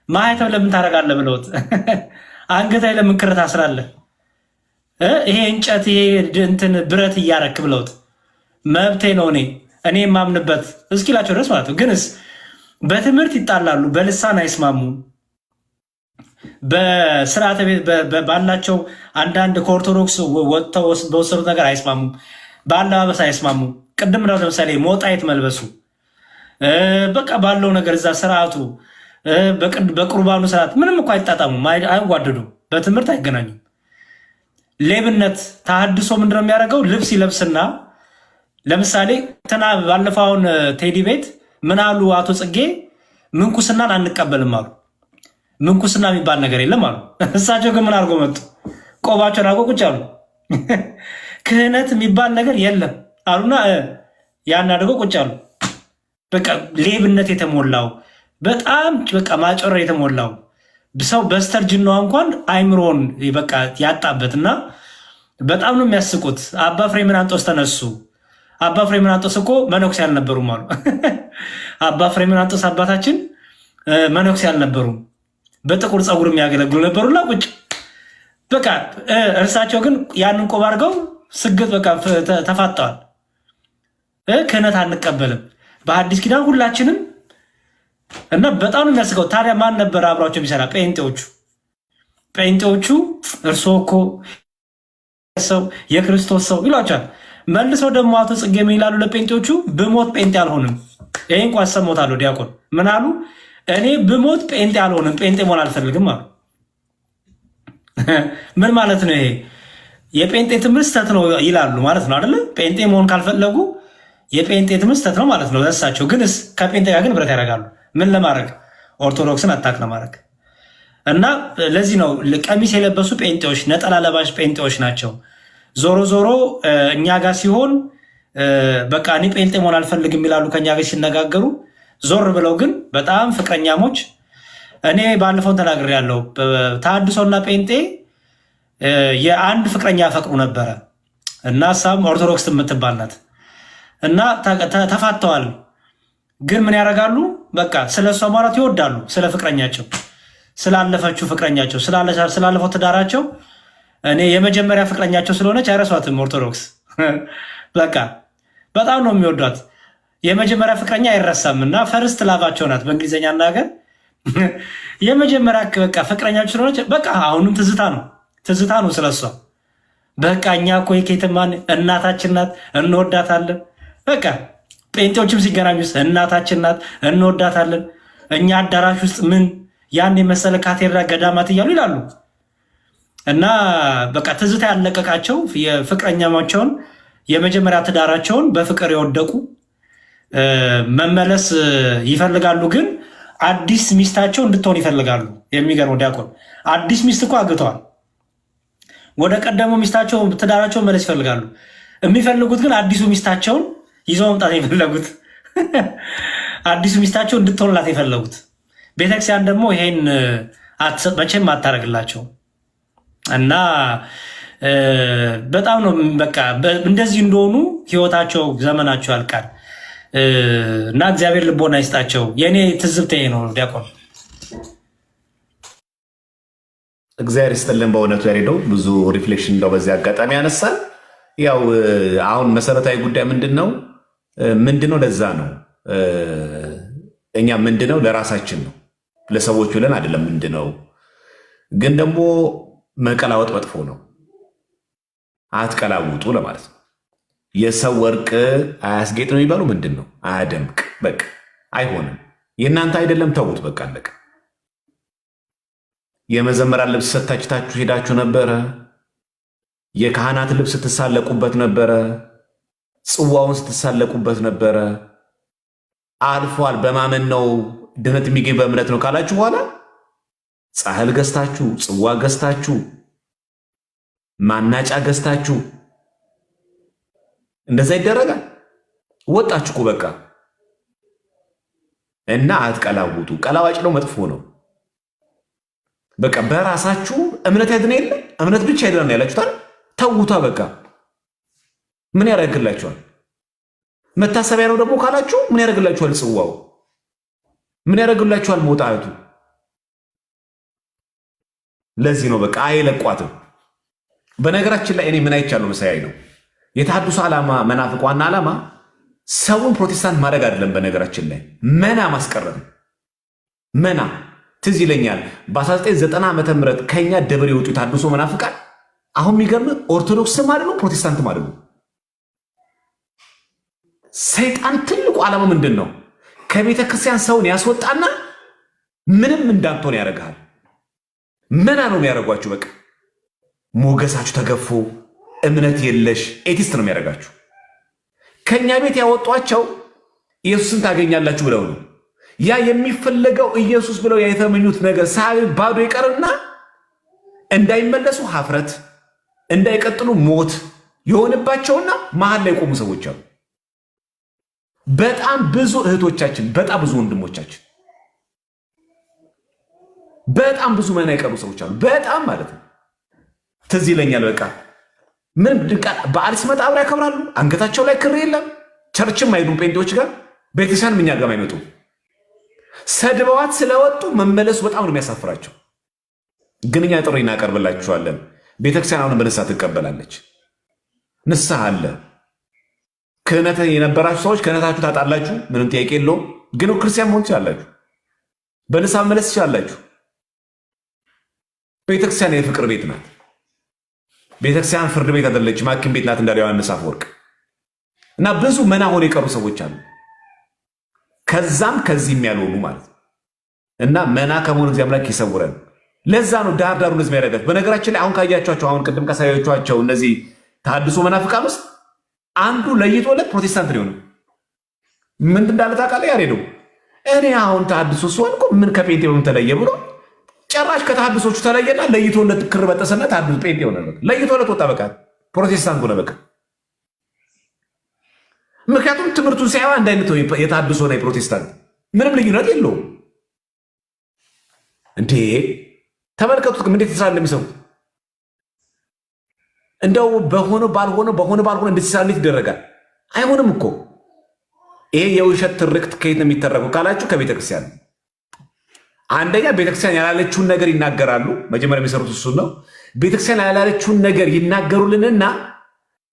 ማህተብ ለምን ታደርጋለህ ብለውት አንገት ላይ ለምን ክር ታስራለህ? ይሄ እንጨት ይሄ እንትን ብረት እያረክ ብለውት መብቴ ነው እኔ የማምንበት እስኪላቸው ድረስ ማለት ነው። ግንስ በትምህርት ይጣላሉ፣ በልሳን አይስማሙም፣ በስርዓተ ቤት ባላቸው አንዳንድ ከኦርቶዶክስ ወጥተው በወሰዱት ነገር አይስማሙም፣ በአለባበስ አይስማሙም። ቅድም ነው ለምሳሌ ሞጣይት መልበሱ በቃ ባለው ነገር እዛ ስርዓቱ በቁርባኑ ስርዓት ምንም እኮ አይጣጣሙም፣ አይዋደዱም፣ በትምህርት አይገናኙም። ሌብነት ተሐድሶ ምንድነው የሚያደርገው? ልብስ ይለብስና ለምሳሌ ትና ባለፈውን ቴዲ ቤት ምን አሉ አቶ ጽጌ ምንኩስናን አንቀበልም አሉ። ምንኩስና የሚባል ነገር የለም አሉ። እሳቸው ግን ምን አድርጎ መጡ? ቆባቸውን አድርጎ ቁጭ አሉ። ክህነት የሚባል ነገር የለም አሉና ያን አድርገው ቁጭ አሉ። በቃ ሌብነት የተሞላው በጣም በቃ ማጨረር የተሞላው ሰው በስተርጅናዋ እንኳን አይምሮን በቃ ያጣበት እና በጣም ነው የሚያስቁት። አባ ፍሬምናጦስ ተነሱ። አባ ፍሬምናጦስ እኮ መነኩሴ አልነበሩም አሉ። አባ ፍሬምናጦስ አባታችን መነኩሴ አልነበሩም፣ በጥቁር ፀጉር የሚያገለግሉ ነበሩና ቁጭ በቃ እርሳቸው ግን ያንን ቆብ አድርገው ስግጥ በቃ ተፋጠዋል። ክህነት አንቀበልም በአዲስ ኪዳን ሁላችንም እና በጣም ነው የሚያስቀው። ታዲያ ማን ነበር አብሯቸው የሚሰራ? ጴንጤዎቹ እርስዎ እኮ ሰው የክርስቶስ ሰው ይሏቸዋል። መልሰው ደግሞ አቶ ጽጌ ምን ይላሉ ለጴንጤዎቹ? ብሞት ጴንጤ አልሆንም። ይሄ እንኳ አሰሞታለሁ። ዲያቆን ምን አሉ? እኔ ብሞት ጴንጤ አልሆንም፣ ጴንጤ መሆን አልፈልግም አሉ። ምን ማለት ነው ይሄ? የጴንጤ ትምህርት ስተት ነው ይላሉ ማለት ነው አይደለ? ጴንጤ መሆን ካልፈለጉ የጴንጤ ትምህርት ስተት ነው ማለት ነው ለእሳቸው። ግንስ ከጴንጤ ጋር ግን ብረት ያደርጋሉ። ምን ለማድረግ? ኦርቶዶክስን አታክ ለማድረግ። እና ለዚህ ነው ቀሚስ የለበሱ ጴንጤዎች፣ ነጠላ ለባሽ ጴንጤዎች ናቸው። ዞሮ ዞሮ እኛ ጋር ሲሆን በቃ እኔ ጴንጤ መሆን አልፈልግም ይላሉ። ከኛ ጋር ሲነጋገሩ ዞር ብለው ግን በጣም ፍቅረኛሞች። እኔ ባለፈውን ተናግሬያለሁ። ተሐድሶና ጴንጤ የአንድ ፍቅረኛ ፈቅሩ ነበረ እና እሷም ኦርቶዶክስ የምትባል ናት እና ተፋተዋል። ግን ምን ያደርጋሉ? በቃ ስለ እሷ ማውራት ይወዳሉ። ስለ ፍቅረኛቸው፣ ስላለፈችው ፍቅረኛቸው፣ ስላለፈው ትዳራቸው። እኔ የመጀመሪያ ፍቅረኛቸው ስለሆነች አይረሷትም ኦርቶዶክስ። በቃ በጣም ነው የሚወዷት። የመጀመሪያ ፍቅረኛ አይረሳም እና ፈርስት ላቫቸው ናት በእንግሊዝኛ አናገር። የመጀመሪያ በቃ ፍቅረኛቸው ስለሆነች በቃ አሁንም ትዝታ ነው ስለሷ። በቃ እኛ እኮ የኬትማን እናታችን ናት እንወዳታለን። በቃ ጴንጤዎችም ሲገናኙ እናታችን ናት እንወዳታለን። እኛ አዳራሽ ውስጥ ምን ያን የመሰለ ካቴድራ ገዳማት እያሉ ይላሉ። እና በቃ ትዝታ ያለቀቃቸው የፍቅረኛማቸውን የመጀመሪያ ትዳራቸውን በፍቅር የወደቁ መመለስ ይፈልጋሉ። ግን አዲስ ሚስታቸው እንድትሆን ይፈልጋሉ። የሚገርመው ዲያቆን አዲስ ሚስት እኮ አግተዋል። ወደ ቀደመው ሚስታቸው ትዳራቸውን መለስ ይፈልጋሉ። የሚፈልጉት ግን አዲሱ ሚስታቸውን ይዘው መምጣት የፈለጉት አዲሱ ሚስታቸው እንድትሆንላት የፈለጉት። ቤተክርስቲያን ደግሞ ይሄን መቼም አታደርግላቸው እና በጣም ነው በቃ እንደዚህ እንደሆኑ ህይወታቸው ዘመናቸው ያልቃል እና እግዚአብሔር ልቦና ይስጣቸው። የእኔ ትዝብት ይሄ ነው ዲያቆን። እግዚአብሔር ይስጥልን። በእውነቱ ያሬደው ብዙ ሪፍሌክሽን እንደው በዚህ አጋጣሚ ያነሳል። ያው አሁን መሰረታዊ ጉዳይ ምንድነው? ለዛ ነው እኛ ምንድነው ለራሳችን ነው ለሰዎች ብለን አይደለም። ምንድነው ግን ደግሞ መቀላወጥ መጥፎ ነው። አትቀላውጡ ለማለት ነው። የሰው ወርቅ አያስጌጥ ነው የሚባሉ ምንድን ነው? አያደምቅ። በቃ አይሆንም። የእናንተ አይደለም ተዉት። በቃ አለቀ። የመዘመራን ልብስ ሰታችታችሁ ሄዳችሁ ነበረ። የካህናት ልብስ ስትሳለቁበት ነበረ። ጽዋውን ስትሳለቁበት ነበረ። አልፏል። በማመን ነው ድነት የሚገኝ በእምነት ነው ካላችሁ በኋላ ጻሕል ገዝታችሁ፣ ጽዋ ገዝታችሁ፣ ማናጫ ገዝታችሁ እንደዛ ይደረጋል። ወጣችሁ እኮ በቃ እና አትቀላውጡ። ቀላዋጭ ነው፣ መጥፎ ነው። በቃ በራሳችሁ እምነት ያድነ የለ እምነት ብቻ ያድነ ያላችሁታል። ተውታ በቃ ምን ያደርግላችኋል? መታሰቢያ ነው ደግሞ ካላችሁ ምን ያደርግላችኋል? ጽዋው ምን ያደርግላችኋል? መውጣቱ ለዚህ ነው በቃ አይለቋትም። በነገራችን ላይ እኔ ምን አይቻለሁ መሳያይ ነው የተሐድሶ ዓላማ መናፍቅ ዋና ዓላማ ሰውን ፕሮቴስታንት ማድረግ አይደለም። በነገራችን ላይ መና ማስቀረት መና ትዝ ይለኛል በ1990 ዓመተ ምህረት ከኛ ደብር የወጡ የተሐድሶ መናፍቃን አሁን የሚገርም ኦርቶዶክስም አይደሉ ፕሮቴስታንትም አይደሉ። ሰይጣን ትልቁ ዓላማ ምንድን ነው? ከቤተ ክርስቲያን ሰውን ያስወጣና ምንም እንዳትሆን ያደርግሃል። መና ነው የሚያደርጓችሁ። በቃ ሞገሳችሁ ተገፎ እምነት የለሽ ኤቲስት ነው የሚያደርጋችሁ። ከኛ ቤት ያወጧቸው ኢየሱስን ታገኛላችሁ ብለው ነው። ያ የሚፈለገው ኢየሱስ ብለው የተመኙት ነገር ባዶ ይቀርና እንዳይመለሱ ሀፍረት፣ እንዳይቀጥሉ ሞት የሆንባቸውና መሀል ላይ ቆሙ ሰዎች አሉ። በጣም ብዙ እህቶቻችን፣ በጣም ብዙ ወንድሞቻችን፣ በጣም ብዙ መና የቀሩ ሰዎች አሉ። በጣም ማለት ነው። ትዝ ይለኛል በቃ ምን በዓል ሲመጣ አብረው ያከብራሉ። አንገታቸው ላይ ክር የለም። ቸርችም አይሄዱም ጴንጤዎች ጋር፣ ቤተክርስቲያንም እኛ ጋር አይመጡም። ሰድበዋት ስለወጡ መመለሱ በጣም ነው የሚያሳፍራቸው። ግን እኛ ጥሪ እናቀርብላችኋለን። ቤተክርስቲያን አሁንም በንስሐ ትቀበላለች። ንስሐ አለ። ክህነት የነበራችሁ ሰዎች ክህነታችሁ ታጣላችሁ፣ ምንም ጥያቄ የለውም። ግን ክርስቲያን መሆን ትችላላችሁ። በንስሐ መመለስ ትችላላችሁ። ቤተክርስቲያን የፍቅር ቤት ናት። ቤተክርስቲያን ፍርድ ቤት አይደለችም፣ ሐኪም ቤት ናት እንዳለ ዮሐንስ አፈወርቅ። እና ብዙ መና ሆነው የቀሩ ሰዎች አሉ፣ ከዛም ከዚህም ያልሆኑ ማለት ነው። እና መና ከመሆኑ እግዚአብሔር አምላክ ይሰውረን። ለዛ ነው ዳር ዳሩን ህዝብ ያደረጋት። በነገራችን ላይ አሁን ካያቸኋቸው አሁን ቅድም ካሳያቸኋቸው እነዚህ ተሐድሶ መናፍቃን ውስጥ አንዱ ለይቶለት ፕሮቴስታንት ነው። ምን እንዳለ ታውቃለህ? ያሬደው እኔ አሁን ተሐድሶ ስሆን እኮ ምን ከጴንጤ በምን ተለየ ብሎ ጭራሽ ከተሐድሶቹ ተለየና ለይቶለት ክር በጠሰና ተሐድሶ ጴንጤ ሆነ። ለይቶለት ወጣ፣ በቃ ፕሮቴስታንት ሆነ በቃ። ምክንያቱም ትምህርቱን ሲያዩ አንድ አይነት ነው። የተሐድሶና የፕሮቴስታንት ምንም ልዩነት የለውም። እንዴ ተመልከቱት እንዴት ስራ እንደሚሰሩት። እንደው በሆነ ባልሆነ እንዴት ስራ እንዴት ይደረጋል? አይሆንም እኮ። ይሄ የውሸት ትርክት ከየት ነው የሚተረከው ካላችሁ ከቤተክርስቲያን። አንደኛ ቤተክርስቲያን ያላለችውን ነገር ይናገራሉ። መጀመሪያ የሚሰሩት እሱን ነው። ቤተክርስቲያን ያላለችውን ነገር ይናገሩልንና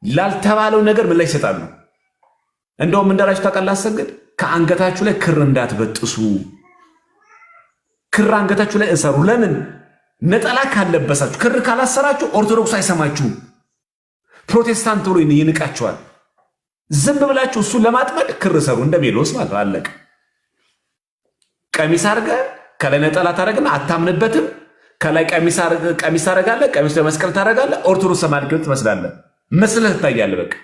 ላልተባለው ነገር ምን ላይ ይሰጣሉ? እንደውም እንደራችሁ ታውቃለህ፣ አሰግድ ከአንገታችሁ ላይ ክር እንዳትበጥሱ፣ ክር አንገታችሁ ላይ እሰሩ። ለምን? ነጠላ ካለበሳችሁ ክር ካላሰራችሁ ኦርቶዶክሱ አይሰማችሁም፣ ፕሮቴስታንት ብሎ ይንቃችኋል። ዝም ብላችሁ እሱን ለማጥመድ ክር ሰሩ፣ እንደ ሜሎስ ማለት አለቅ። ቀሚስ አድርገህ ከላይ ነጠላ ታደርግና አታምንበትም። ከላይ ቀሚስ ታደርጋለህ፣ ቀሚስ ለመስቀል ታደርጋለህ። ኦርቶዶክስ ሰማዕት ትመስላለህ፣ መስለህ ትታያለህ። በቃ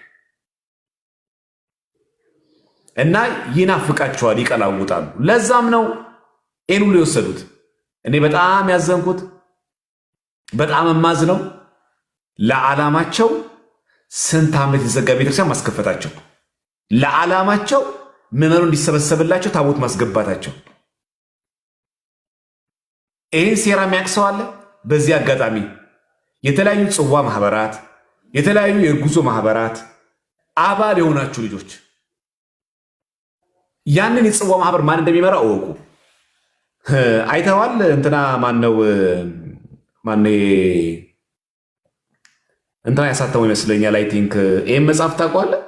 እና ይናፍቃቸዋል፣ ይቀላውጣሉ። ለዛም ነው ይህን ሁሉ የወሰዱት። እኔ በጣም ያዘንኩት በጣም የማዝነው ለዓላማቸው ስንት ዓመት የተዘጋ ቤተክርስቲያን ማስከፈታቸው፣ ለዓላማቸው ምዕመኑ እንዲሰበሰብላቸው ታቦት ማስገባታቸው። ይህን ሴራ የሚያቅሰው አለ። በዚህ አጋጣሚ የተለያዩ ጽዋ ማህበራት፣ የተለያዩ የጉዞ ማህበራት አባል የሆናችሁ ልጆች ያንን የጽዋ ማህበር ማን እንደሚመራ እወቁ። አይተዋል። እንትና ማነው እንትና ያሳተመው ይመስለኛል። አይ ቲንክ ይህም መጽሐፍ ታውቀዋለህ?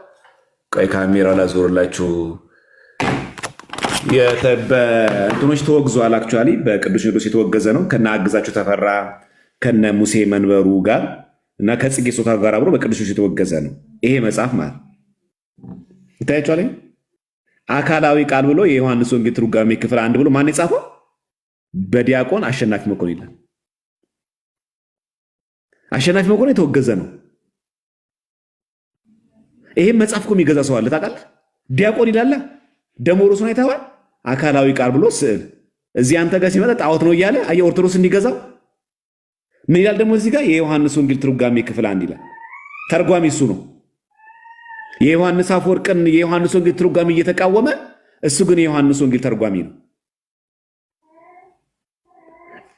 ቆይ ካሜራ ላዞርላችሁ። በእንትኖች ተወግዟል። አክቹዋሊ በቅዱስ ሲኖዶስ የተወገዘ ነው። ከነ አግዛቸው ተፈራ ከነ ሙሴ መንበሩ ጋር እና ከጽጌ ጾታ ጋር አብሮ በቅዱስ ሲኖዶስ የተወገዘ ነው ይሄ መጽሐፍ ማለት ይታያችኋል። አካላዊ ቃል ብሎ የዮሐንስ ወንጌል ትርጓሜ ክፍል 1 ብሎ ማን የጻፈው? በዲያቆን አሸናፊ መኮንን ይላል። አሸናፊ መኮንን የተወገዘ ነው። ይሄም መጽሐፍ እኮ የሚገዛ ሰው አለ ታውቃለህ? ዲያቆን ይላል። ደሞ ርዕሱን አይተኸዋል? አካላዊ ቃል ብሎ ስዕል እዚህ አንተ ጋር ሲመጣ ጣዖት ነው እያለ አየህ ኦርቶዶክስ እንዲገዛው። ምን ይላል ደግሞ እዚህ ጋር? የዮሐንስ ወንጌል ትርጓሜ ክፍል 1 ይላል። ተርጓሚ እሱ ነው። የዮሐንስ አፈወርቅን የዮሐንስ ወንጌል ትርጓሜ እየተቃወመ እሱ ግን የዮሐንስ ወንጌል ተርጓሚ ነው።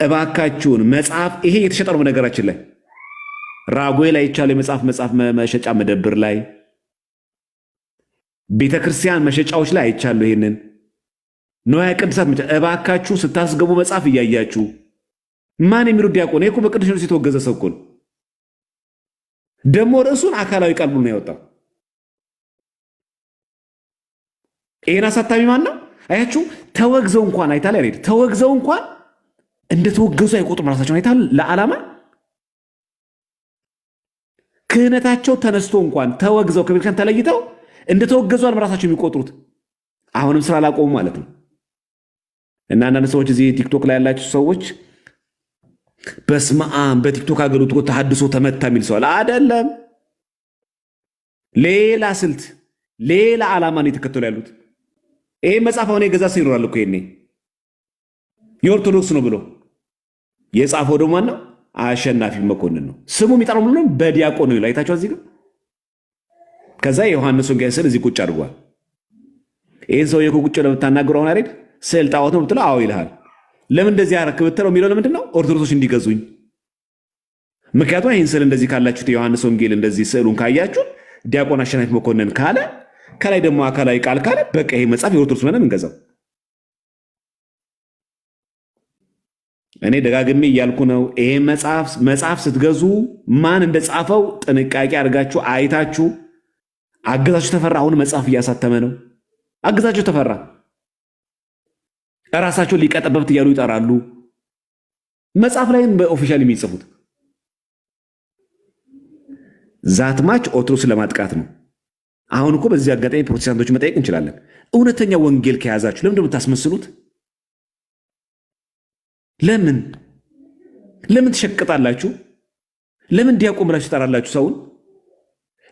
እባካችሁን መጽሐፍ ይሄ የተሸጠ ነው። በነገራችን ላይ ራጉኤል አይቻል የመጽሐፍ መሸጫ መደብር ላይ ቤተክርስቲያን መሸጫዎች ላይ አይቻለሁ። ይሄንን ንዋየ ቅድሳት እባካችሁ ስታስገቡ መጽሐፍ እያያችሁ ማን የሚሉ ዲያቆን? ይሄ እኮ በቅዱስ ሲኖዶስ የተወገዘ ሰው እኮ ነው። ደግሞ ርዕሱን አካላዊ ቃል ብሎ ነው ያወጣው። ይሄን አሳታሚ ማን ነው? አያችሁ፣ ተወግዘው እንኳን አይታል ያሬድ፣ ተወግዘው እንኳን እንደተወገዙ አይቆጥሩም ራሳቸውን። አይታል ለዓላማ ክህነታቸው ተነስቶ እንኳን ተወግዘው ከቤተክርስቲያን ተለይተው እንደተወገዙ አልም ራሳቸው የሚቆጥሩት አሁንም ስራ አላቆሙ ማለት ነው። እና አንዳንድ ሰዎች እዚህ ቲክቶክ ላይ ያላችሁ ሰዎች በስመ አብ በቲክቶክ አገሉት ተሐድሶ ተመታ የሚል ሰው አይደለም። ሌላ ስልት ሌላ ዓላማ ነው የተከተሉ ያሉት። ይሄ መጽሐፍ አሁን የገዛ ሰው ይኖራል እኮ ይሄኔ የኦርቶዶክስ ነው ብሎ የጻፈው ደግሞ ማን ነው? አሸናፊ መኮንን ነው። ስሙ የሚጠራው ብሎ በዲያቆን ነው። አይታችኋል እዚህ ጋር። ከዛ የዮሐንስ ወንጌል ስዕል እዚህ ቁጭ አድርጓል። ይህን ሰው የኮ ቁጭ ለምታናገረው አሁን አይደል ስዕል ጣዖት ነው ብትለው አዎ ይልሃል። ለምን እንደዚህ አረክ ብትለው የሚለው ለምንድን ነው? ኦርቶዶክሶች እንዲገዙኝ። ምክንያቱም ይህን ስዕል እንደዚህ ካላችሁት የዮሐንስ ወንጌል እንደዚህ ስዕሉን ካያችሁት ዲያቆን አሸናፊ መኮንን ካለ ከላይ ደግሞ አካላዊ ቃል ካለ በቃ ይሄ መጽሐፍ የኦርቶዶክስ ምንም እንገዛው። እኔ ደጋግሜ እያልኩ ነው። ይሄ መጽሐፍ ስትገዙ ማን እንደጻፈው ጥንቃቄ አድርጋችሁ አይታችሁ። አገዛችሁ ተፈራ አሁን መጽሐፍ እያሳተመ ነው። አገዛችሁ ተፈራ ራሳቸው ሊቀ ጠበብት እያሉ ይጠራሉ። መጽሐፍ ላይም በኦፊሻል የሚጽፉት ዛትማች ኦርቶዶክስ ለማጥቃት ነው። አሁን እኮ በዚህ አጋጣሚ ፕሮቴስታንቶች መጠየቅ እንችላለን። እውነተኛ ወንጌል ከያዛችሁ ለምን እንደምታስመስሉት? ለምን ትሸቅጣላችሁ? ለምን ዲያቆን ብላችሁ ትጠራላችሁ? ሰውን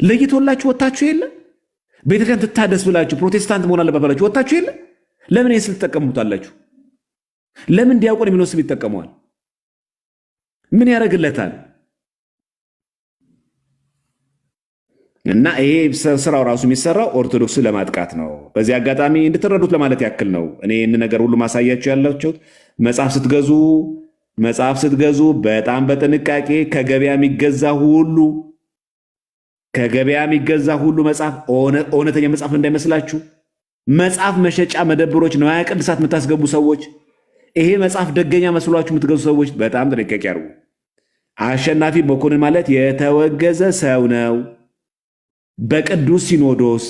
ለይቶላችሁ ወጣችሁ የለ ቤተክርስቲያን ትታደስ ብላችሁ ፕሮቴስታንት መሆን አለባት ብላችሁ ወጣችሁ የለ ለምን ይሄን ትጠቀሙታላችሁ? ለምን ዲያቆን የሚለው ስም ይጠቀመዋል? ምን ያደርግለታል? እና ይሄ ስራው ራሱ የሚሰራው ኦርቶዶክስ ለማጥቃት ነው። በዚህ አጋጣሚ እንድትረዱት ለማለት ያክል ነው። እኔ ይህን ነገር ሁሉ ማሳያችሁ ያላችሁ መጽሐፍ ስትገዙ በጣም በጥንቃቄ ከገበያ የሚገዛ ሁሉ መጽሐፍ እውነተኛ መጽሐፍ እንዳይመስላችሁ። መጽሐፍ መሸጫ መደብሮች ንዋየ ቅድሳት የምታስገቡ ሰዎች፣ ይሄ መጽሐፍ ደገኛ መስሏችሁ የምትገዙ ሰዎች በጣም ጥንቃቄ አድርጉ። አሸናፊ መኮንን ማለት የተወገዘ ሰው ነው። በቅዱስ ሲኖዶስ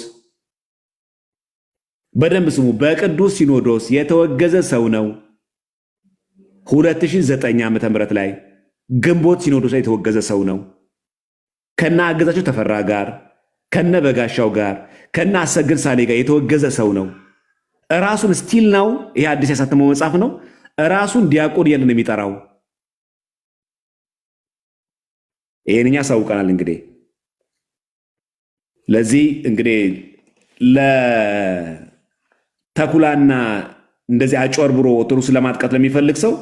በደንብ ስሙ። በቅዱስ ሲኖዶስ የተወገዘ ሰው ነው። 2009 ዓ.ም ላይ ግንቦት ሲኖዶስ ላይ የተወገዘ ሰው ነው። ከነ አገዛቸው ተፈራ ጋር ከነ በጋሻው ጋር ከነ አሰግድ ሳሌ ጋር የተወገዘ ሰው ነው። ራሱን ስቲል ነው። ይሄ አዲስ ያሳተመው መጽሐፍ ነው። ራሱን ዲያቆን እያለ ነው የሚጠራው። ይሄንኛ ሳውቀናል። እንግዲህ ለዚህ እንግዲህ ለተኩላና እንደዚህ አጭበርብሮ ኦርቶዶክስ ለማጥቃት ለሚፈልግ ሰው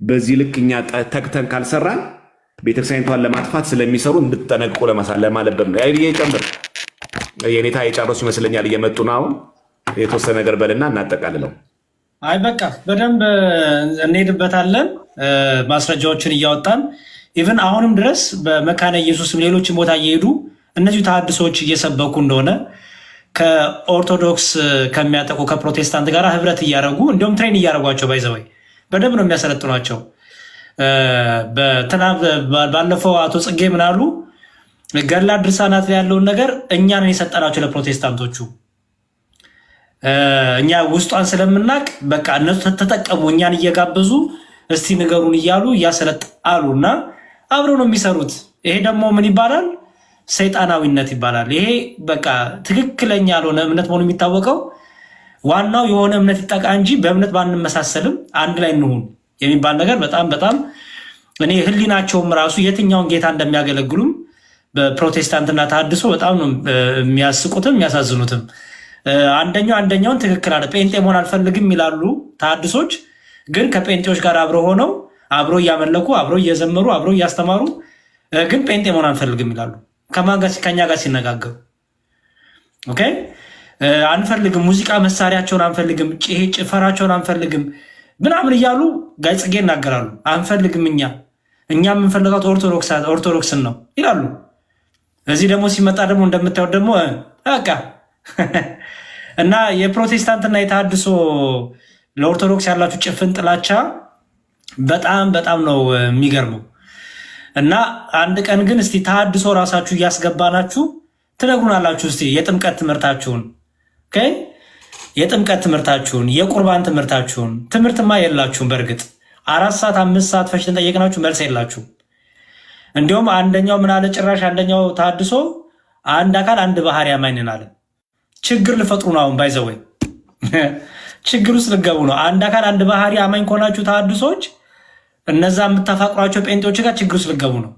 በዚህ ልክ እኛ ተክተን ካልሰራን ቤተክርስቲያኒቷን ለማጥፋት ስለሚሰሩ እንድትጠነቅቁ ለማለበት ነው። አይዲያ ጨምር የኔታ የጨረሱ ይመስለኛል። እየመጡ ነው። አሁን የተወሰነ ነገር በልና እናጠቃልለው። አይ በቃ በደንብ እንሄድበታለን፣ ማስረጃዎችን እያወጣን ኢቭን አሁንም ድረስ በመካነ ኢየሱስም ሌሎችም ቦታ እየሄዱ እነዚሁ ተሐድሶዎች እየሰበኩ እንደሆነ ከኦርቶዶክስ ከሚያጠቁ ከፕሮቴስታንት ጋር ህብረት እያደረጉ እንዲሁም ትሬን እያደረጓቸው ባይዘወይ በደንብ ነው የሚያሰለጥኗቸው። ባለፈው አቶ ጽጌ ምናሉ ገድላ ድርሳናት ላይ ያለውን ነገር እኛን የሰጠናቸው ለፕሮቴስታንቶቹ፣ እኛ ውስጧን ስለምናቅ በቃ እነሱ ተጠቀሙ፣ እኛን እየጋበዙ እስቲ ንገሩን እያሉ እያሰለጣሉ እና አብረው ነው የሚሰሩት። ይሄ ደግሞ ምን ይባላል? ሰይጣናዊነት ይባላል። ይሄ በቃ ትክክለኛ ያልሆነ እምነት መሆኑ የሚታወቀው ዋናው የሆነ እምነት ይጠቃ እንጂ በእምነት ባንመሳሰልም አንድ ላይ እንሁን የሚባል ነገር በጣም እኔ ህሊናቸውም ራሱ የትኛውን ጌታ እንደሚያገለግሉም በፕሮቴስታንትና ተሐድሶ በጣም ነው የሚያስቁትም የሚያሳዝኑትም። አንደኛውን ትክክል አለ ጴንጤ መሆን አልፈልግም ይላሉ ተሐድሶች፣ ግን ከጴንጤዎች ጋር አብረው ሆነው አብረው እያመለኩ አብረው እየዘመሩ አብረው እያስተማሩ ግን ጴንጤ መሆን አንፈልግም ይላሉ። ከኛ ጋር ሲነጋገሩ ኦኬ አንፈልግም፣ ሙዚቃ መሳሪያቸውን አንፈልግም፣ ይሄ ጭፈራቸውን አንፈልግም ምናምን እያሉ ጋይ ጽጌ ይናገራሉ። አንፈልግም፣ እኛ የምንፈልጋት ኦርቶዶክስን ነው ይላሉ። እዚህ ደግሞ ሲመጣ ደግሞ እንደምታዩት ደግሞ በቃ እና የፕሮቴስታንትና የተሐድሶ ለኦርቶዶክስ ያላችሁ ጭፍን ጥላቻ በጣም ነው የሚገርመው። እና አንድ ቀን ግን እስቲ ተሐድሶ ራሳችሁ እያስገባናችሁ ትነግሩናላችሁ። እስቲ የጥምቀት ትምህርታችሁን የጥምቀት ትምህርታችሁን የቁርባን ትምህርታችሁን ትምህርትማ የላችሁም። በእርግጥ 4 ሰዓት 5 ሰዓት ፈጅተን ጠየቅናችሁ መልስ የላችሁም። እንዲሁም አንደኛው ምን አለ ጭራሽ አንደኛው ተሐድሶ አንድ አካል አንድ ባህሪ አማኝ ነን አለ። ችግር ልፈጥሩ ነው። አሁን ባይዘወይ ችግር ውስጥ ልገቡ ነው። አንድ አካል አንድ ባህሪ አማኝ ከሆናችሁ ተሐድሶች እነዛ የምታፋቅሯቸው ጴንጤዎች ጋር ችግር ውስጥ ልገቡ ነው።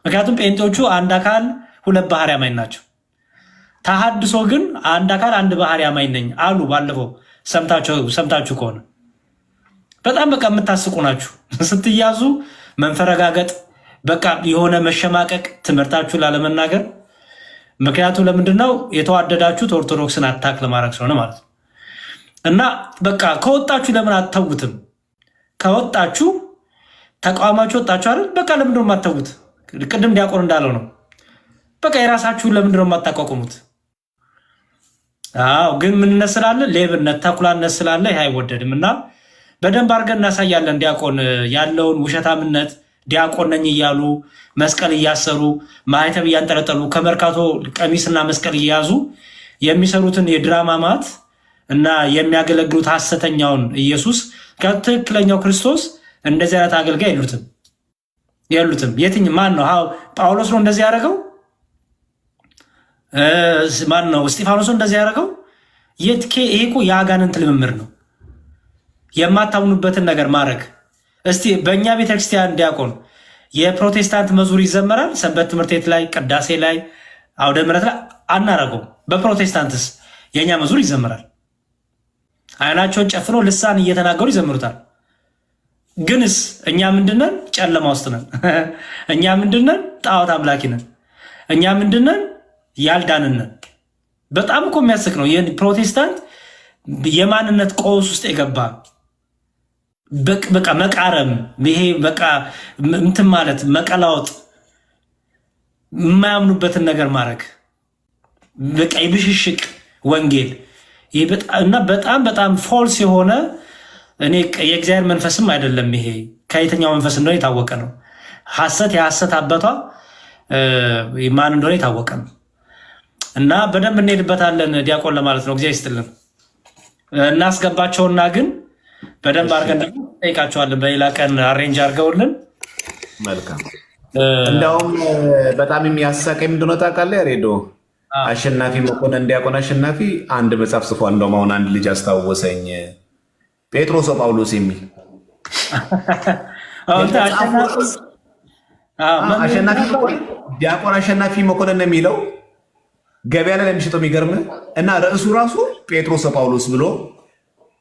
ምክንያቱም ጴንጤዎቹ አንድ አካል ሁለት ባህሪ አማኝ ናቸው። ተሐድሶ ግን አንድ አካል አንድ ባህሪ አማኝ ነኝ አሉ። ባለፈው ሰምታችሁ ከሆነ በጣም በቃ የምታስቁ ናችሁ። ስትያዙ መንፈረጋገጥ፣ በቃ የሆነ መሸማቀቅ፣ ትምህርታችሁ ላለመናገር። ምክንያቱም ለምንድነው የተዋደዳችሁት ኦርቶዶክስን አታክ ለማድረግ ስለሆነ ማለት ነው። እና በቃ ከወጣችሁ ለምን አትተውትም? ከወጣችሁ ተቃዋማችሁ ወጣችሁ አይደል? በቃ ለምንድነው የማትተውት? ቅድም ዲያቆን እንዳለው ነው። በቃ የራሳችሁን ለምንድነው የማታቋቁሙት? አዎ ግን ምን ስላለ ሌብነት፣ ተኩላነት ስላለ ይህ አይወደድም። እና በደንብ አድርገን እናሳያለን። ዲያቆን ያለውን ውሸታምነት ዲያቆን ነኝ እያሉ መስቀል እያሰሩ ማህተብ እያንጠለጠሉ ከመርካቶ ቀሚስና መስቀል እየያዙ የሚሰሩትን የድራማ ማት እና የሚያገለግሉት ሐሰተኛውን ኢየሱስ ከትክክለኛው ክርስቶስ እንደዚህ አይነት አገልጋይ የሉትም። የትኛው ማን ነው? ጳውሎስ ነው እንደዚህ ያደረገው? ማን ነው? እስጢፋኖስ ነው እንደዚህ ያደረገው? ይሄ እኮ የአጋንንት ልምምድ ነው። የማታምኑበትን ነገር ማድረግ። እስቲ በእኛ ቤተክርስቲያን ዲያቆን የፕሮቴስታንት መዝሙር ይዘመራል ሰንበት ትምህርት ቤት ላይ፣ ቅዳሴ ላይ፣ አውደ ምሕረት ላይ አናረገው። በፕሮቴስታንትስ የእኛ መዝሙር ይዘመራል። አይናቸውን ጨፍነው ልሳን እየተናገሩ ይዘምሩታል። ግንስ እኛ ምንድነን? ጨለማ ውስጥ ነን። እኛ ምንድነን? ጣዖት አምላኪ ነን። እኛ ምንድነን? ያልዳንነን። በጣም እኮ የሚያስቅ ነው። ይህን ፕሮቴስታንት የማንነት ቀውስ ውስጥ የገባ በቃ መቃረም፣ ይሄ በቃ እንትን ማለት መቀላወጥ፣ የማያምኑበትን ነገር ማድረግ፣ በቃ የብሽሽቅ ወንጌል እና በጣም ፎልስ የሆነ እኔ የእግዚአብሔር መንፈስም አይደለም። ይሄ ከየትኛው መንፈስ እንደሆነ የታወቀ ነው። ሐሰት የሐሰት አባቷ ማን እንደሆነ የታወቀ ነው። እና በደንብ እንሄድበታለን ዲያቆን ለማለት ነው። እግዚአብሔር ይስጥልን። እናስገባቸውና ግን በደንብ አድርገን ደግሞ ጠይቃቸዋለን። በሌላ ቀን አሬንጅ አድርገውልን። መልካም። እንዲያውም በጣም የሚያሳቀኝ ምንድን ነው ታውቃለህ? ሬዶ አሸናፊ መኮንን ዲያቆን አሸናፊ አንድ መጽሐፍ ጽፏል። እንደውም አሁን አንድ ልጅ አስታወሰኝ፣ ጴጥሮስ ጳውሎስ የሚል ዲያቆን አሸናፊ መኮንን የሚለው ገበያ ላይ የሚሸጠው የሚገርም እና ርዕሱ ራሱ ጴጥሮስ ጳውሎስ ብሎ